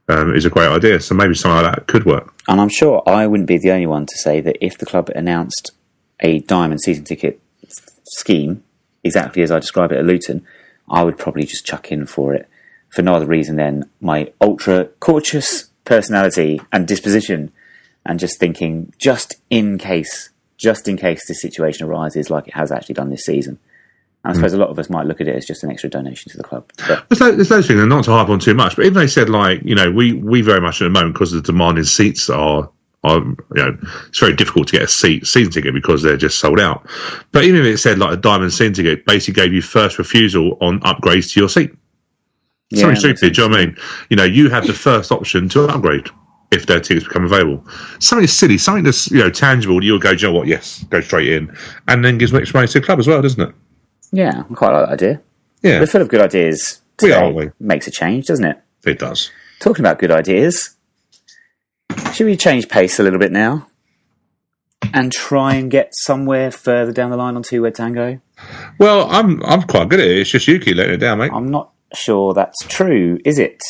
is a great idea. So maybe something like that could work.
And I'm sure I wouldn't be the only one to say that if the club announced a diamond season ticket scheme, exactly as I described it at Luton, I would probably just chuck in for it, for no other reason than my ultra cautious personality and disposition, and just thinking, just in case this situation arises like it has actually done this season. And I suppose a lot of us might look at it as just an extra donation to the club. But
there's those things, and not to harp on too much, but if they said, like, you know, we very much at the moment, because the demand in seats are it's very difficult to get a season ticket because they're just sold out. But even if it said like a diamond season ticket, basically gave you first refusal on upgrades to your seat. Something stupid, do you know what I mean? You have the first option to upgrade if their tickets become available. Something silly, something that's tangible. You'll go, do you know what? Yes, go straight in, and then gives extra money to the club as well, doesn't it?
Yeah, I quite like that idea.
Yeah,
we're full of good ideas. Today makes a change, doesn't it?
It does.
Talking about good ideas, should we change pace a little bit now and try and get somewhere further down the line on Two Word Tango?
Well, I'm quite good at it. It's just you keep letting it down, mate.
I'm not sure that's true, is it?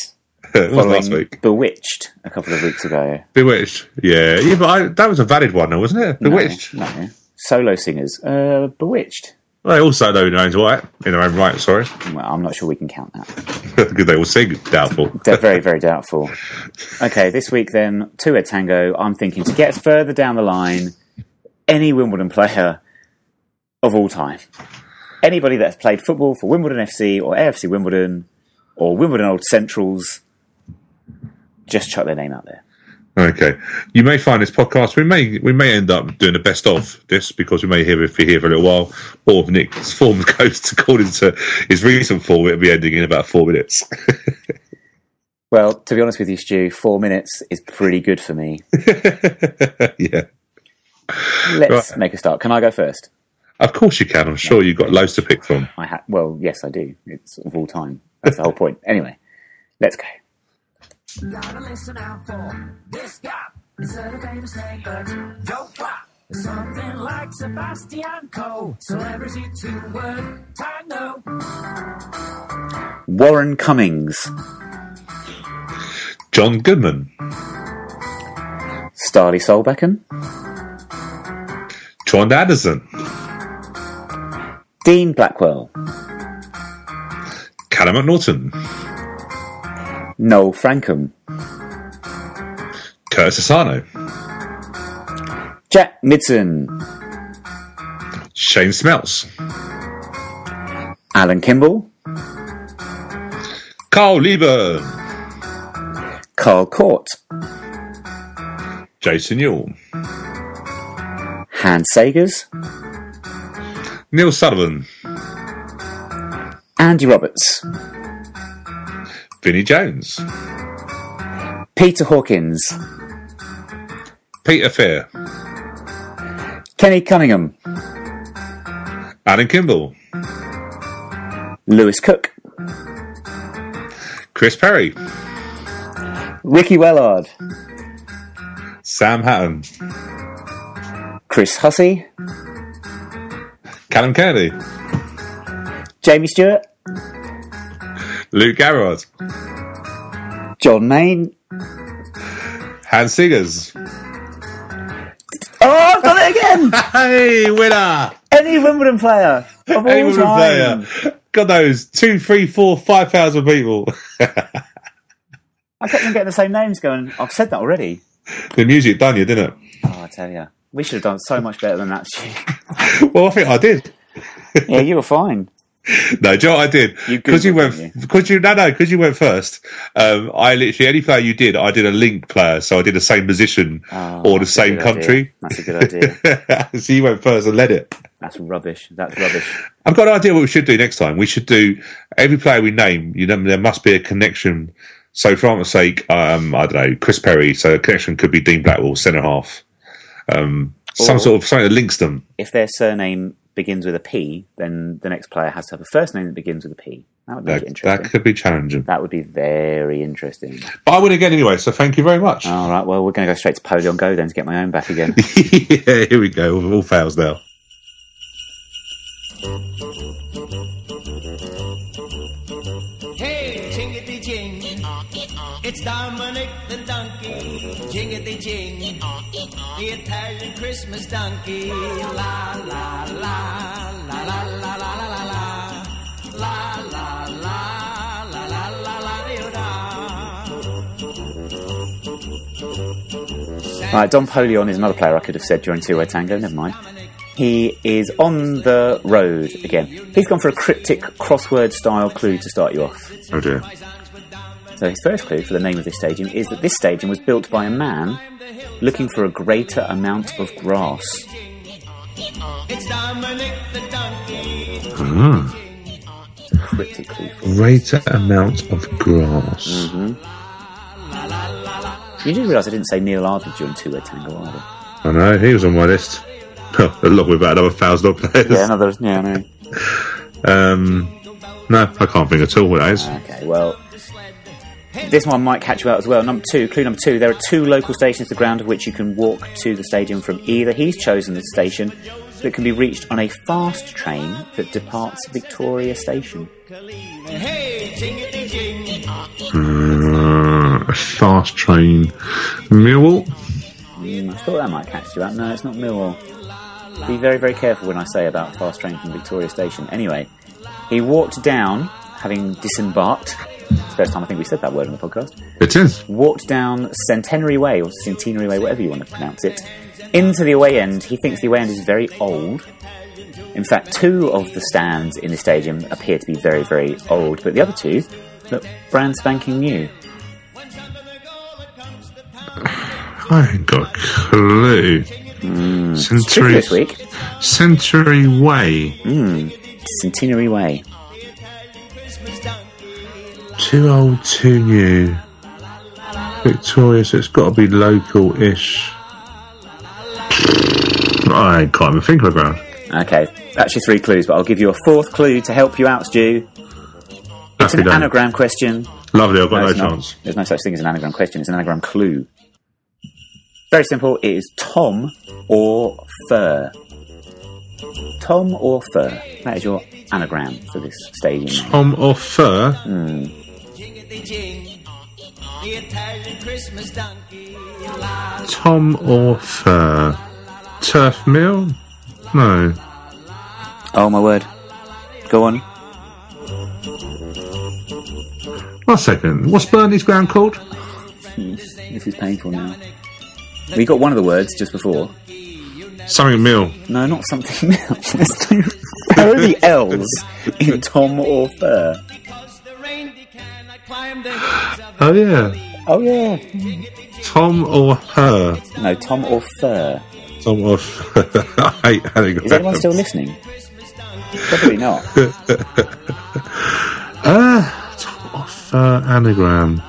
It was last week.
Bewitched a couple of weeks ago.
Bewitched, yeah, but that was a valid one, though, wasn't it? Bewitched.
No. Solo singers. Bewitched.
Well, they also know in their own right, sorry.
Well, I'm not sure we can count that.
Because they all sing, doubtful.
Very, very doubtful. Okay, this week then, Two Word Tango, I'm thinking to get further down the line, any Wimbledon player of all time. Anybody that's played football for Wimbledon FC or AFC Wimbledon or Wimbledon Old Centrals, just chuck their name out there.
Okay. You may find this podcast, we may end up doing the best of this because we may be here for a little while, or if Nick's form goes according to his recent form, it'll be ending in about 4 minutes.
Well, to be honest with you, Stu, 4 minutes is pretty good for me.
Yeah.
Let's make a start. Can I go first?
Of course you can. I'm sure you've got loads to pick from.
Well, yes, I do. It's of all time. That's the whole point. Anyway, let's go.
Gotta listen out for this guy. Instead of famous name, but don't flop. Something like Sebastian Coe. Celebrity 2-word tango.
Warren Cummings.
John Goodman.
Starley Solbakken.
Trond Anderson.
Dean Blackwell.
Callum McNaughton.
Noel Frankham.
Curtis Asano.
Jack Midson.
Shane Smelts.
Alan Kimball.
Carl Lieber.
Carl Court.
Jason Newell.
Hans Sagers.
Neil Sullivan.
Andy Roberts.
Vinnie Jones.
Peter Hawkins.
Peter Fair.
Kenny Cunningham.
Alan Kimball.
Lewis Cook.
Chris Perry.
Ricky Wellard.
Sam Hatton.
Chris Hussey.
Callum Kennedy.
Jamie Stewart.
Luke Garrard.
John Main.
Hans Siggers.
Oh, I've done it again!
Hey, winner!
Any Wimbledon player of
Any
all
Wimbledon
time.
player. God knows, 2, 3, 4, 5,000 people.
I kept on getting the same names going. I've said that already.
The music done you, didn't it?
Oh, I tell you. We should have done so much better than that, Stu.
Well, I think I did.
Yeah, you were fine.
No, do you know what I did? Because you went first. I literally, any player you did, I did a link player, so I did the same position or the same country.
Idea. That's a good idea.
So you went first and led it.
That's rubbish. That's rubbish.
I've got an idea what we should do next time. We should do every player we name. There must be a connection. So, for argument's sake, I don't know, Chris Perry. So, a connection could be Dean Blackwell, centre half. Some sort of something that links them.
If their surname begins with a P, then the next player has to have a first name that begins with a P. That would make it interesting.
That could be challenging.
That would be very interesting.
But I win again anyway, so thank you very much.
All right, well, we're going to go straight to Polly on Go then to get my own back again.
Yeah, here we go. All fails now.
Hey, jingity jing, it's Dominic the donkey. Jingity jing, the Italian Christmas donkey. La la la la la la la la la la la la la la la la.
Right, Don Polion is another player I could have said during Two-Way Tango. Never mind. He is on the road again. He's gone for a cryptic crossword-style clue to start you off.
Oh dear.
So his first clue for the name of this stadium is that this stadium was built by a man looking for a greater amount of grass.
It's Dominic the donkey.
Critically.
Greater amount of grass.
You do realise I didn't say Neil Ardwood during two-word tango either.
I know, he was on my list. Along with about another 1,000 odd players.
Yeah, I know.
No, I can't think at all what that is.
Okay, well, this one might catch you out as well. Clue number two, there are 2 local stations to the ground of which you can walk to the stadium from either. He's chosen the station that can be reached on a fast train that departs Victoria Station.
Hey, jingity jing.
A fast train. Millwall?
I thought that might catch you out. No, it's not Millwall. Be very, very careful when I say about fast train from Victoria Station. Anyway, he walked down, having disembarked. It's the first time I think we said that word on the podcast.
It is.
Walked down Centenary Way, or Centenary Way, whatever you want to pronounce it, into the away end. He thinks the away end is very old. In fact, 2 of the stands in the stadium appear to be very, very old, but the other 2 look brand spanking new.
I ain't got a clue.
Century this week.
Century Way.
Centenary Way.
Too old, too new. Victoria, so it's got to be local-ish. I can't even think of a ground.
Okay, actually 3 clues, but I'll give you a 4th clue to help you out, Stu. It's an anagram question.
Lovely, I've got no chance.
There's no such thing as an anagram question, it's an anagram clue. Very simple, it is Tom or Fur. Tom or Fur. That is your anagram for this stadium.
Tom or Fur? Tom or Fur? Turf Mill? No.
Oh my word. Go on.
1 second. What's Burnley's ground called?
This is painful now. We got one of the words just before.
Something Mill.
No, not something Mill. Where are the L's in Tom or Fur?
Oh yeah.
Oh yeah.
Tom or Her?
No, Tom or Fur.
Tom or Fur. I hate having.
Is anyone still listening? Probably not.
Tom or Fur anagram.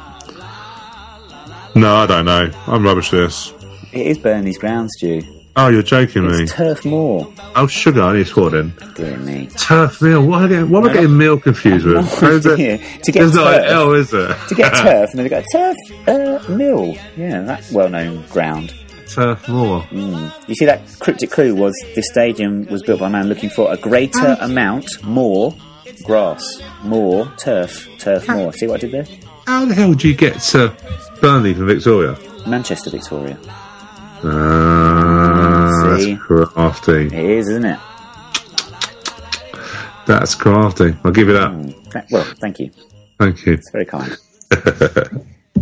No, I don't know. I'm rubbish at this.
It is Burnley's ground, Stu.
Oh, you're joking me.
It's Turf Moor.
Oh, sugar, I need to swore then.
Dear me.
Turf Mill. What am I getting Mill confused with?
To get
There's
turf,
not an L, is there?
To get turf, and then they go, Turf Mill. Yeah, that's well-known ground.
Turf Moor.
You see, that cryptic clue was this stadium was built by a man looking for a greater amount, more grass, more turf more. See what I did there?
How the hell do you get to Burnley from Victoria?
Manchester, Victoria.
That's crafty.
It is, isn't it?
That's crafty. I'll give you that.
Well, thank you.
Thank you.
It's very kind.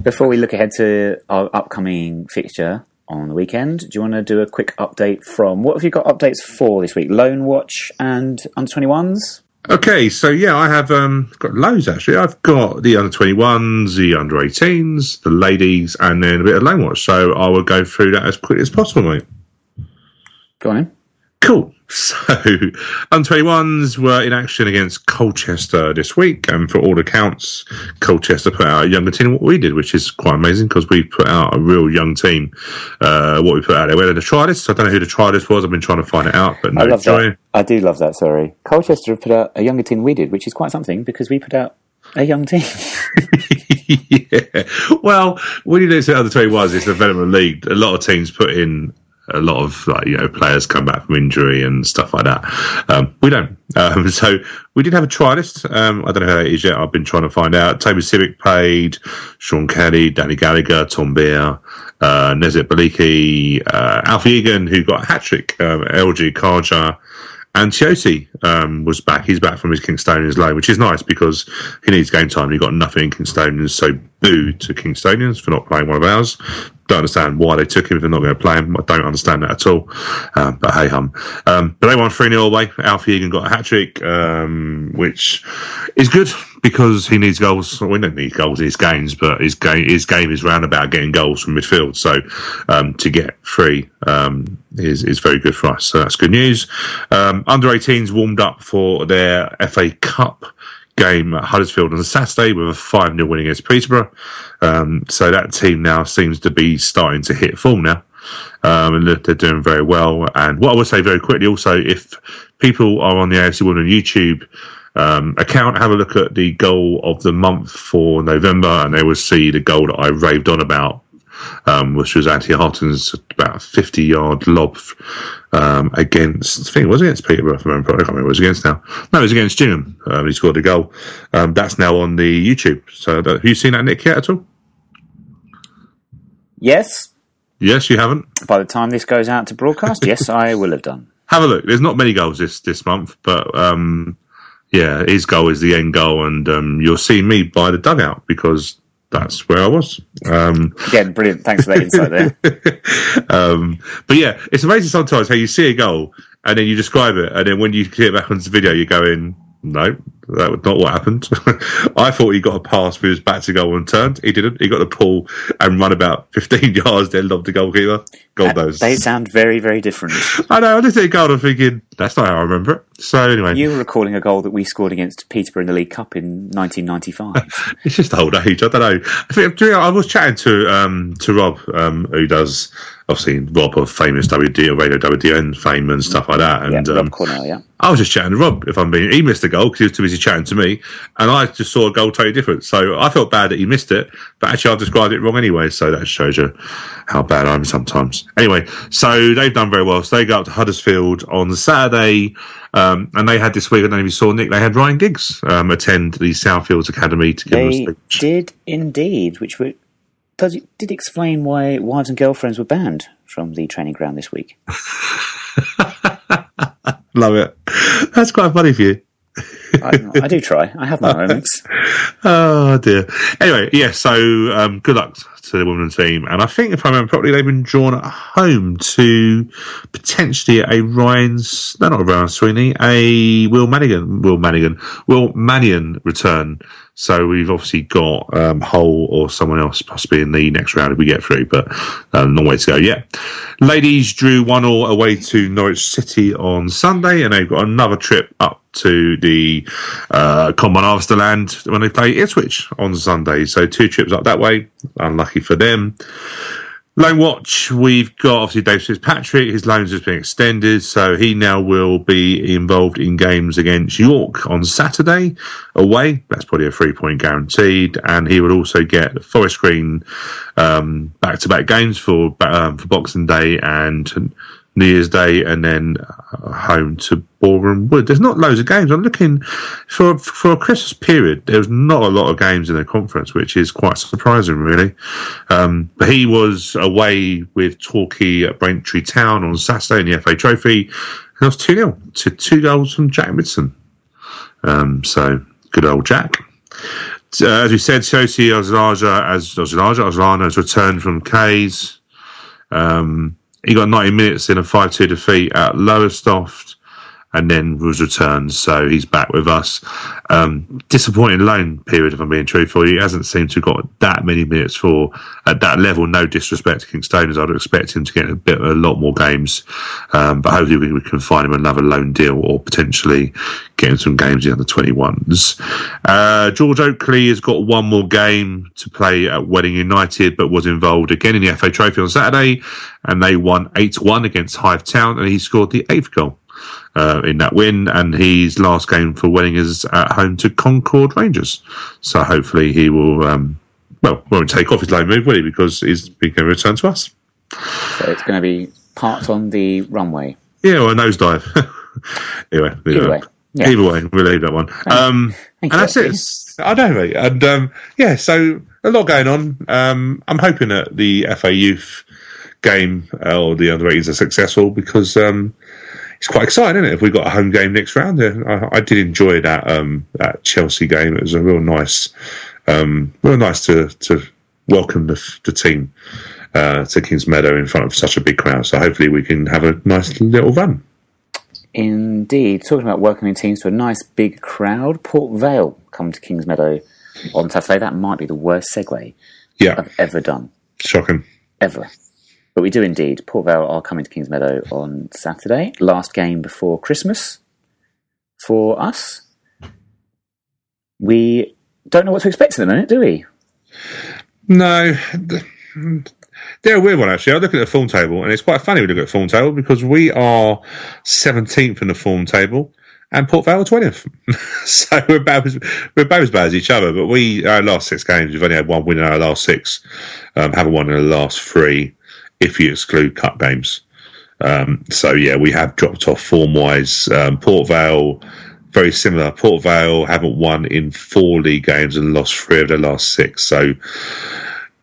Before we look ahead to our upcoming fixture on the weekend, do you want to do a quick update from... What have you got updates for this week? Loan Watch and Under-21s?
Okay, so yeah, I have got loads actually. I've got the under-21s, the under-18s, the ladies, and then a bit of Loan Watch. So I will go through that as quickly as possible, mate.
Go on in.
Cool. So, under-21s were in action against Colchester this week, and for all accounts, Colchester put out a younger team than what we did, which is quite amazing because we put out a real young team. What we put out there, we had a trialist. I don't know who the trialist was. I've been trying to find it out, but no.
I love that. I do love that. Sorry, Colchester have put out a younger team than we did, which is quite something because we put out a young team.
Yeah. Well, when you look at under-21s, it's a development league. A lot of teams put in. A lot of players come back from injury and stuff like that. We don't. So we did have a trialist. I don't know how that is yet. I've been trying to find out. Toby Civic paid, Sean Kelly, Danny Gallagher, Tom Beer, Nezet Baliki, Alfie Egan, who got a hat-trick, LG Karja, and Chiosi was back. He's back from his Kingstonians loan, which is nice because he needs game time. He got nothing in Kingstonians, so boo to Kingstonians for not playing one of ours. don't understand why they took him if they're not going to play him. I don't understand that at all. But hey hum. But they won 3-0 away. Alfie Egan got a hat-trick, which is good because he needs goals. Well, we don't need goals in his games, but his game is round about getting goals from midfield. So to get 3 is very good for us. So that's good news. Under 18s warmed up for their FA Cup game at Huddersfield on a Saturday with a 5-0 win against Peterborough. So that team now seems to be starting to hit form now. And they're doing very well. And what I would say very quickly also, if people are on the AFC Women YouTube account, have a look at the goal of the month for November, and they will see the goal that I raved on about, which was Anthony Harton's about 50-yard lob against, I think it was against Peterborough, if I remember. I can't remember what it was against now. No, it was against Gingham. He scored a goal. That's now on the YouTube. So have you seen that, Nick, yet at all?
Yes.
Yes, you haven't?
By the time this goes out to broadcast, yes, I will have done.
Have a look. There's not many goals this month, but yeah, his goal is the end goal, and you'll see me by the dugout because that's where I was.
Again, brilliant. Thanks for that insight there.
But yeah, it's amazing sometimes how you see a goal and then you describe it, and then when you see it back onto the video, you're going, no, that was not what happened. I thought he got a pass with his back to goal and turned. He didn't. He got the pull and run about 15 yards, then lobbed the goalkeeper. God knows.
They sound very, very different.
I know. I just hit a goal and I'm thinking, that's not how I remember it. So anyway.
You were recalling a goal that we scored against Peterborough in the League Cup in 1995.
It's just old age. I don't know. I was chatting to Rob, who does, obviously, Rob of famous Radio WDN fame and stuff like that. And
Rob Cornell, yeah.
I was just chatting to Rob, he missed a goal because he was too busy chatting to me, and I just saw a goal totally different. So I felt bad that he missed it, but actually I described it wrong anyway, so that shows you how bad I am sometimes. Anyway, so they've done very well. So they go up to Huddersfield on the Saturday, and they had this week, I don't know if you saw, Nick, they had Ryan Giggs attend the Southfields Academy to give them a speech.
They did indeed, which did explain why wives and girlfriends were banned from the training ground this week.
Love it. That's quite funny for you.
I do try. I have my moments.
Oh dear. Anyway, yeah. So good luck to the women's team, and I think if I remember properly, they've been drawn at home to potentially a Ryan Sweeney, a Will Mannion return. So we've obviously got Hull or someone else possibly in the next round if we get through, but no way to go yet. Ladies drew 1-1 away to Norwich City on Sunday, and they've got another trip up to the Combine Harvesterland when they play Ipswich on Sunday. So 2 trips up that way. Unlucky for them. Loan watch, we've got obviously Dave Fitzpatrick. His loans has been extended, so he now will be involved in games against York on Saturday away. That's probably a 3-point guaranteed, and he will also get Forest Green back-to-back games for Boxing Day and New Year's Day, and then home to Boreham Wood. There's not loads of games. I'm looking for a Christmas period. There's not a lot of games in the conference, which is quite surprising, really. But he was away with Torquay at Braintree Town on Saturday in the FA Trophy. And it was 2-0 to 2 goals from Jack Midson. So good old Jack. As we said, Sosi Ozlana has returned from K's. He got 90 minutes in a 5-2 defeat at Lowestoft and then was returned, so he's back with us. Disappointing loan period, if I'm being truthful. He hasn't seemed to have got that many minutes at that level. No disrespect to Kingstoners, I'd expect him to get a lot more games, but hopefully we can find him another loan deal or potentially get him some games in the 21s. George Oakley has got 1 more game to play at Wedding United, but was involved again in the FA Trophy on Saturday, and they won 8-1 against Hive Town, and he scored the 8th goal in that win, and his last game for Wedding is at home to Concord Rangers. So hopefully he will, won't take off his loan move, will he? Because he's going to return to us.
So it's going to be parked on the runway.
Yeah, or a nosedive. Either way. Yeah. Either way, we'll leave that one. And that's it. I know, mate. And so a lot going on. I'm hoping that the FA Youth game or the under 18s are successful because it's quite exciting, isn't it? If we've got a home game next round, I did enjoy that Chelsea game. It was a real nice to welcome the team to Kingsmeadow in front of such a big crowd. So hopefully we can have a nice little run.
Indeed. Talking about welcoming teams to a nice big crowd, Port Vale come to Kingsmeadow on Saturday. That might be the worst segue I've ever done.
Shocking.
Ever. But we do indeed. Port Vale are coming to Kingsmeadow on Saturday. Last game before Christmas for us. We don't know what to expect at the minute, do we?
No. They're a weird one, actually. I look at the form table, and it's quite funny we look at the form table because we are 17th in the form table and Port Vale 20th. So we're about as bad as each other. But our last 6 games, we've only had 1 win in our last 6. Haven't won in the last 3, if you exclude cup games. So, yeah, we have dropped off form-wise. Port Vale, very similar. Port Vale haven't won in 4 league games and lost 3 of the last 6. So,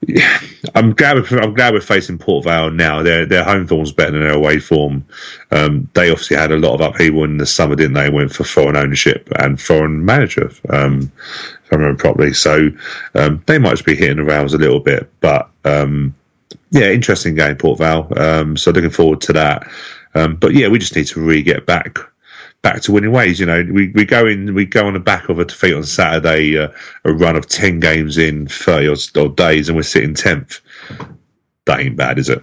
yeah, I'm glad we're facing Port Vale now. Their home form's better than their away form. They obviously had a lot of upheaval in the summer, didn't they? Went for foreign ownership and foreign manager, if I remember properly. So they might just be hitting the rails a little bit. But yeah, interesting game, Port Vale. So looking forward to that. But yeah, we just need to really get back to winning ways. You know, we go on the back of a defeat on Saturday, a run of 10 games in 30 odd days, and we're sitting 10th. That ain't bad, is it?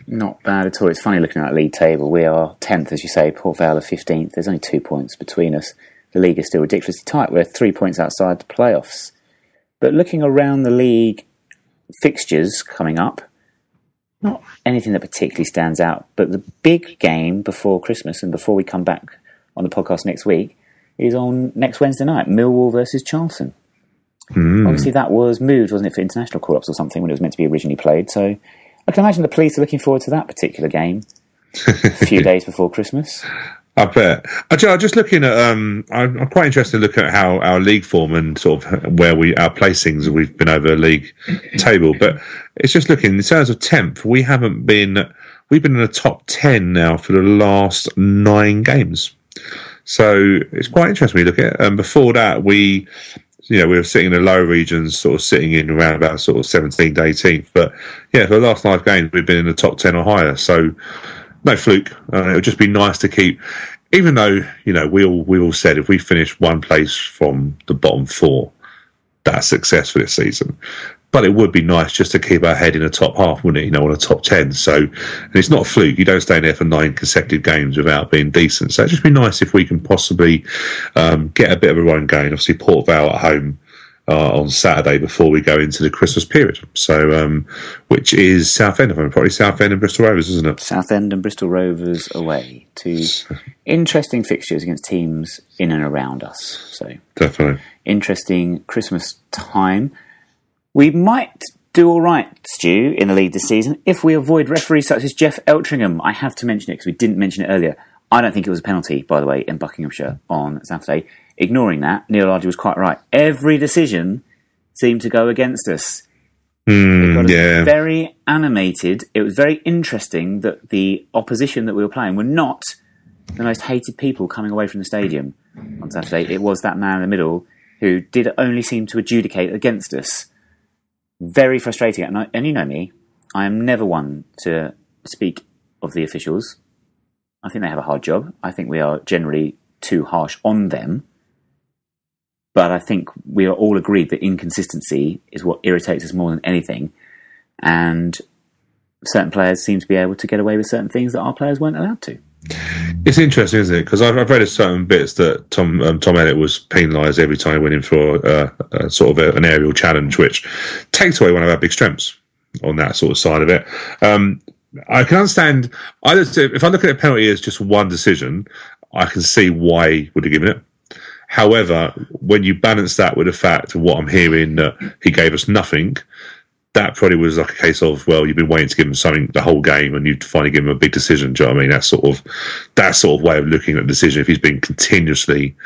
Not bad at all. It's funny looking at that league table. We are 10th, as you say. Port Vale are 15th. There's only 2 points between us. The league is still ridiculously tight. We're 3 points outside the playoffs. But looking around the league fixtures coming up, not anything that particularly stands out. But the big game before Christmas and before we come back on the podcast next week is on next Wednesday night, Millwall versus Charlton. Obviously that was moved, wasn't it, for international call-ups or something when it was meant to be originally played. So I can imagine the police are looking forward to that particular game a few days before Christmas.
I bet. I'm just looking at. I'm quite interested in looking at how our league form and sort of where our placings we've been over the league table. But it's just looking in terms of 10th. We've been in the top 10 now for the last 9 games. So it's quite interesting when you look at it. Before that, we were sitting in the lower regions, sort of sitting in around about sort of 17th, 18th. But yeah, for the last 5 games, we've been in the top 10 or higher. So no fluke. It would just be nice to keep, even though, we all said if we finish 1 place from the bottom 4, that's success for this season. But it would be nice just to keep our head in the top half, wouldn't it? On the top 10. So, and it's not a fluke. You don't stay in there for 9 consecutive games without being decent. So it'd just be nice if we can possibly get a bit of a run going. Obviously, Port Vale at home on Saturday before we go into the Christmas period. So, which is Southend, probably Southend and Bristol Rovers, isn't it?
Southend and Bristol Rovers away. 2 interesting fixtures against teams in and around us. So
definitely
interesting Christmas time. We might do all right, Stu, in the league this season if we avoid referees such as Jeff Eltringham. I have to mention it because we didn't mention it earlier. I don't think it was a penalty, by the way, in Buckinghamshire on Saturday. Ignoring that, Neil Argy was quite right. Every decision seemed to go against us. It got us very animated. It was very interesting that the opposition that we were playing were not the most hated people coming away from the stadium on Saturday. It was that man in the middle who did only seem to adjudicate against us. Very frustrating. And you know me, I am never one to speak of the officials. I think they have a hard job. I think we are generally too harsh on them. But I think we are all agreed that inconsistency is what irritates us more than anything. And certain players seem to be able to get away with certain things that our players weren't allowed to.
It's interesting, isn't it? Because I've read certain bits that Tom Elliott was penalised every time he went in for a sort of an aerial challenge, which takes away one of our big strengths on that sort of side of it. I can understand. If I look at a penalty as just one decision, I can see why he would have given it. However, when you balance that with the fact of what I'm hearing that he gave us nothing, that probably was like a case of, well, you've been waiting to give him something the whole game and you'd finally give him a big decision. Do you know what I mean? That sort of way of looking at the decision if he's been continuously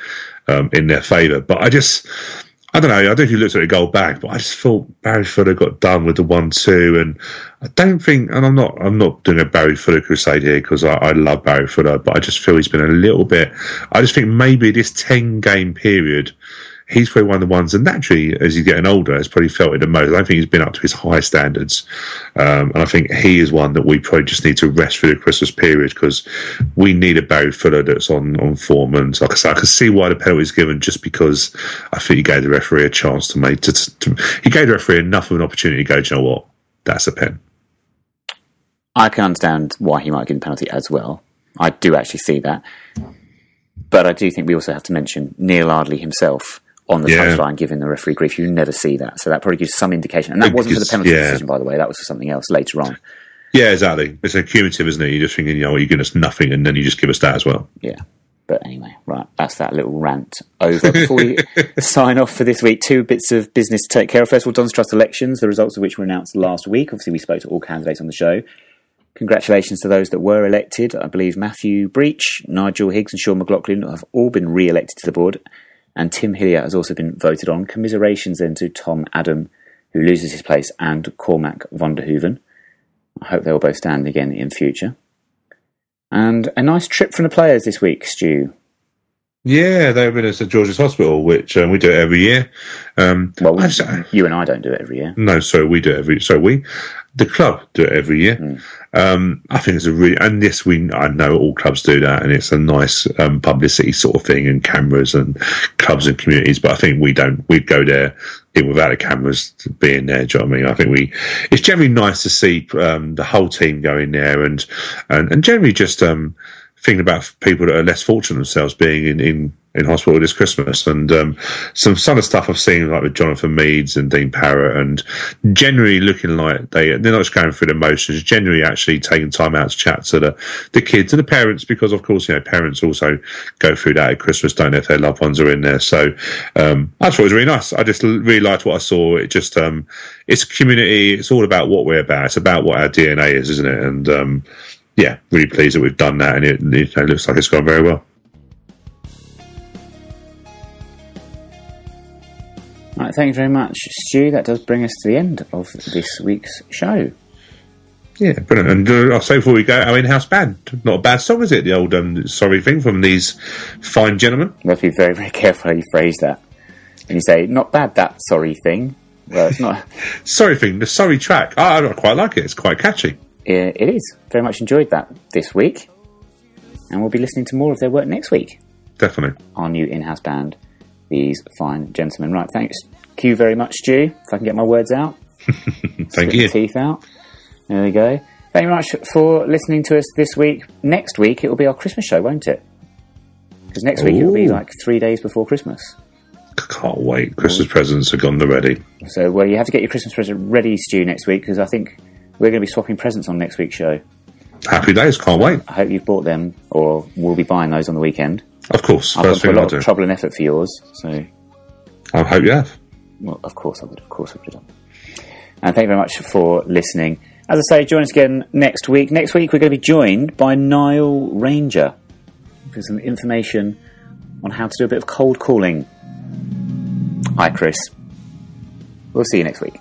in their favour. But I don't know. I don't know if you looked at the goal back, but I just thought Barry Fuller got done with the 1-2, and I don't think. And I'm not doing a Barry Fuller crusade here because I love Barry Fuller, but I just feel he's been a little bit. I just think maybe this 10-game period, he's probably one of the ones, and naturally, as he's getting older, has probably felt it the most. I don't think he's been up to his high standards. And I think he is one that we probably just need to rest through the Christmas period, because we need a Barry Fuller that's on form. And like I said, I can see why the penalty is given, just because I think he gave the referee a chance to make he gave the referee enough of an opportunity to go, do you know what? That's a pen.
I can understand why he might give the penalty as well. I do actually see that. But I do think we also have to mention Neil Ardley himself on the touchline giving the referee grief. You never see that. So that probably gives some indication. And that wasn't for the penalty decision, by the way. That was for something else later on.
Yeah, exactly. It's accumulative, isn't it? You're just thinking, you give us nothing, and then you just give us that as well.
Yeah. But anyway, right, that's that little rant over. Before we sign off for this week, 2 bits of business to take care of. First of all, Don's Trust elections, the results of which were announced last week. Obviously, we spoke to all candidates on the show. Congratulations to those that were elected. I believe Matthew Breach, Nigel Higgs and Sean McLaughlin have all been re-elected to the board. And Tim Hillier has also been voted on. Commiserations then to Tom Adam, who loses his place, and Cormac Vonderhoeven. I hope they will both stand again in future. And a nice trip from the players this week, Stu.
Yeah, they've been at St George's Hospital, which we do it every year.
You and I don't do it every year.
No, sorry, we do it every year. The club do it every year. I think it's I know all clubs do that, and it's a nice publicity sort of thing, and cameras and clubs and communities. But I think we'd go there without the cameras being there. Do you know what I mean? I think it's generally nice to see the whole team going there, and generally just thinking about people that are less fortunate themselves being in hospital this Christmas, and some of the stuff I've seen, like with Jonathan Meads and Dean Parrott, and generally looking like they're not just going through the motions, generally actually taking time out to chat to the kids and the parents, because of course parents also go through that at Christmas, don't they, if their loved ones are in there. So I thought it was really nice. I just really liked what I saw. It just it's community. It's all about what we're about. It's about what our DNA is, isn't it? And really pleased that we've done that, and it looks like it's gone very well.
Right, thank you very much, Stu. That does bring us to the end of this week's show.
Yeah, brilliant. And I'll say before we go, our in-house band. Not a bad song, is it? The old Sorry Thing from these fine gentlemen.
You have to be very, very careful how you phrase that. And you say, not bad, that sorry thing. Well, it's not.
Sorry Thing, the sorry track. I quite like it. It's quite catchy.
It is. Very much enjoyed that this week. And we'll be listening to more of their work next week.
Definitely.
Our new in-house band, these fine gentlemen. Right, thank you very much, Stu. If I can get my words out.
Thank you.
Teeth out. There we go. Thank you very much for listening to us this week. Next week, it will be our Christmas show, won't it? Because next week it will be like 3 days before Christmas.
Can't wait. Christmas presents are gone already.
So, you have to get your Christmas present ready, Stu, next week, because I think we're going to be swapping presents on next week's show.
Happy days. Can't wait.
I hope you've bought them, or we'll be buying those on the weekend.
Of course.
I've gone through a lot of trouble and effort for yours, so...
I hope you have.
Well, of course I would. Of course I would have done. And thank you very much for listening. As I say, join us again next week. Next week we're going to be joined by Niall Ranger for some information on how to do a bit of cold calling. Hi, Chris. We'll see you next week.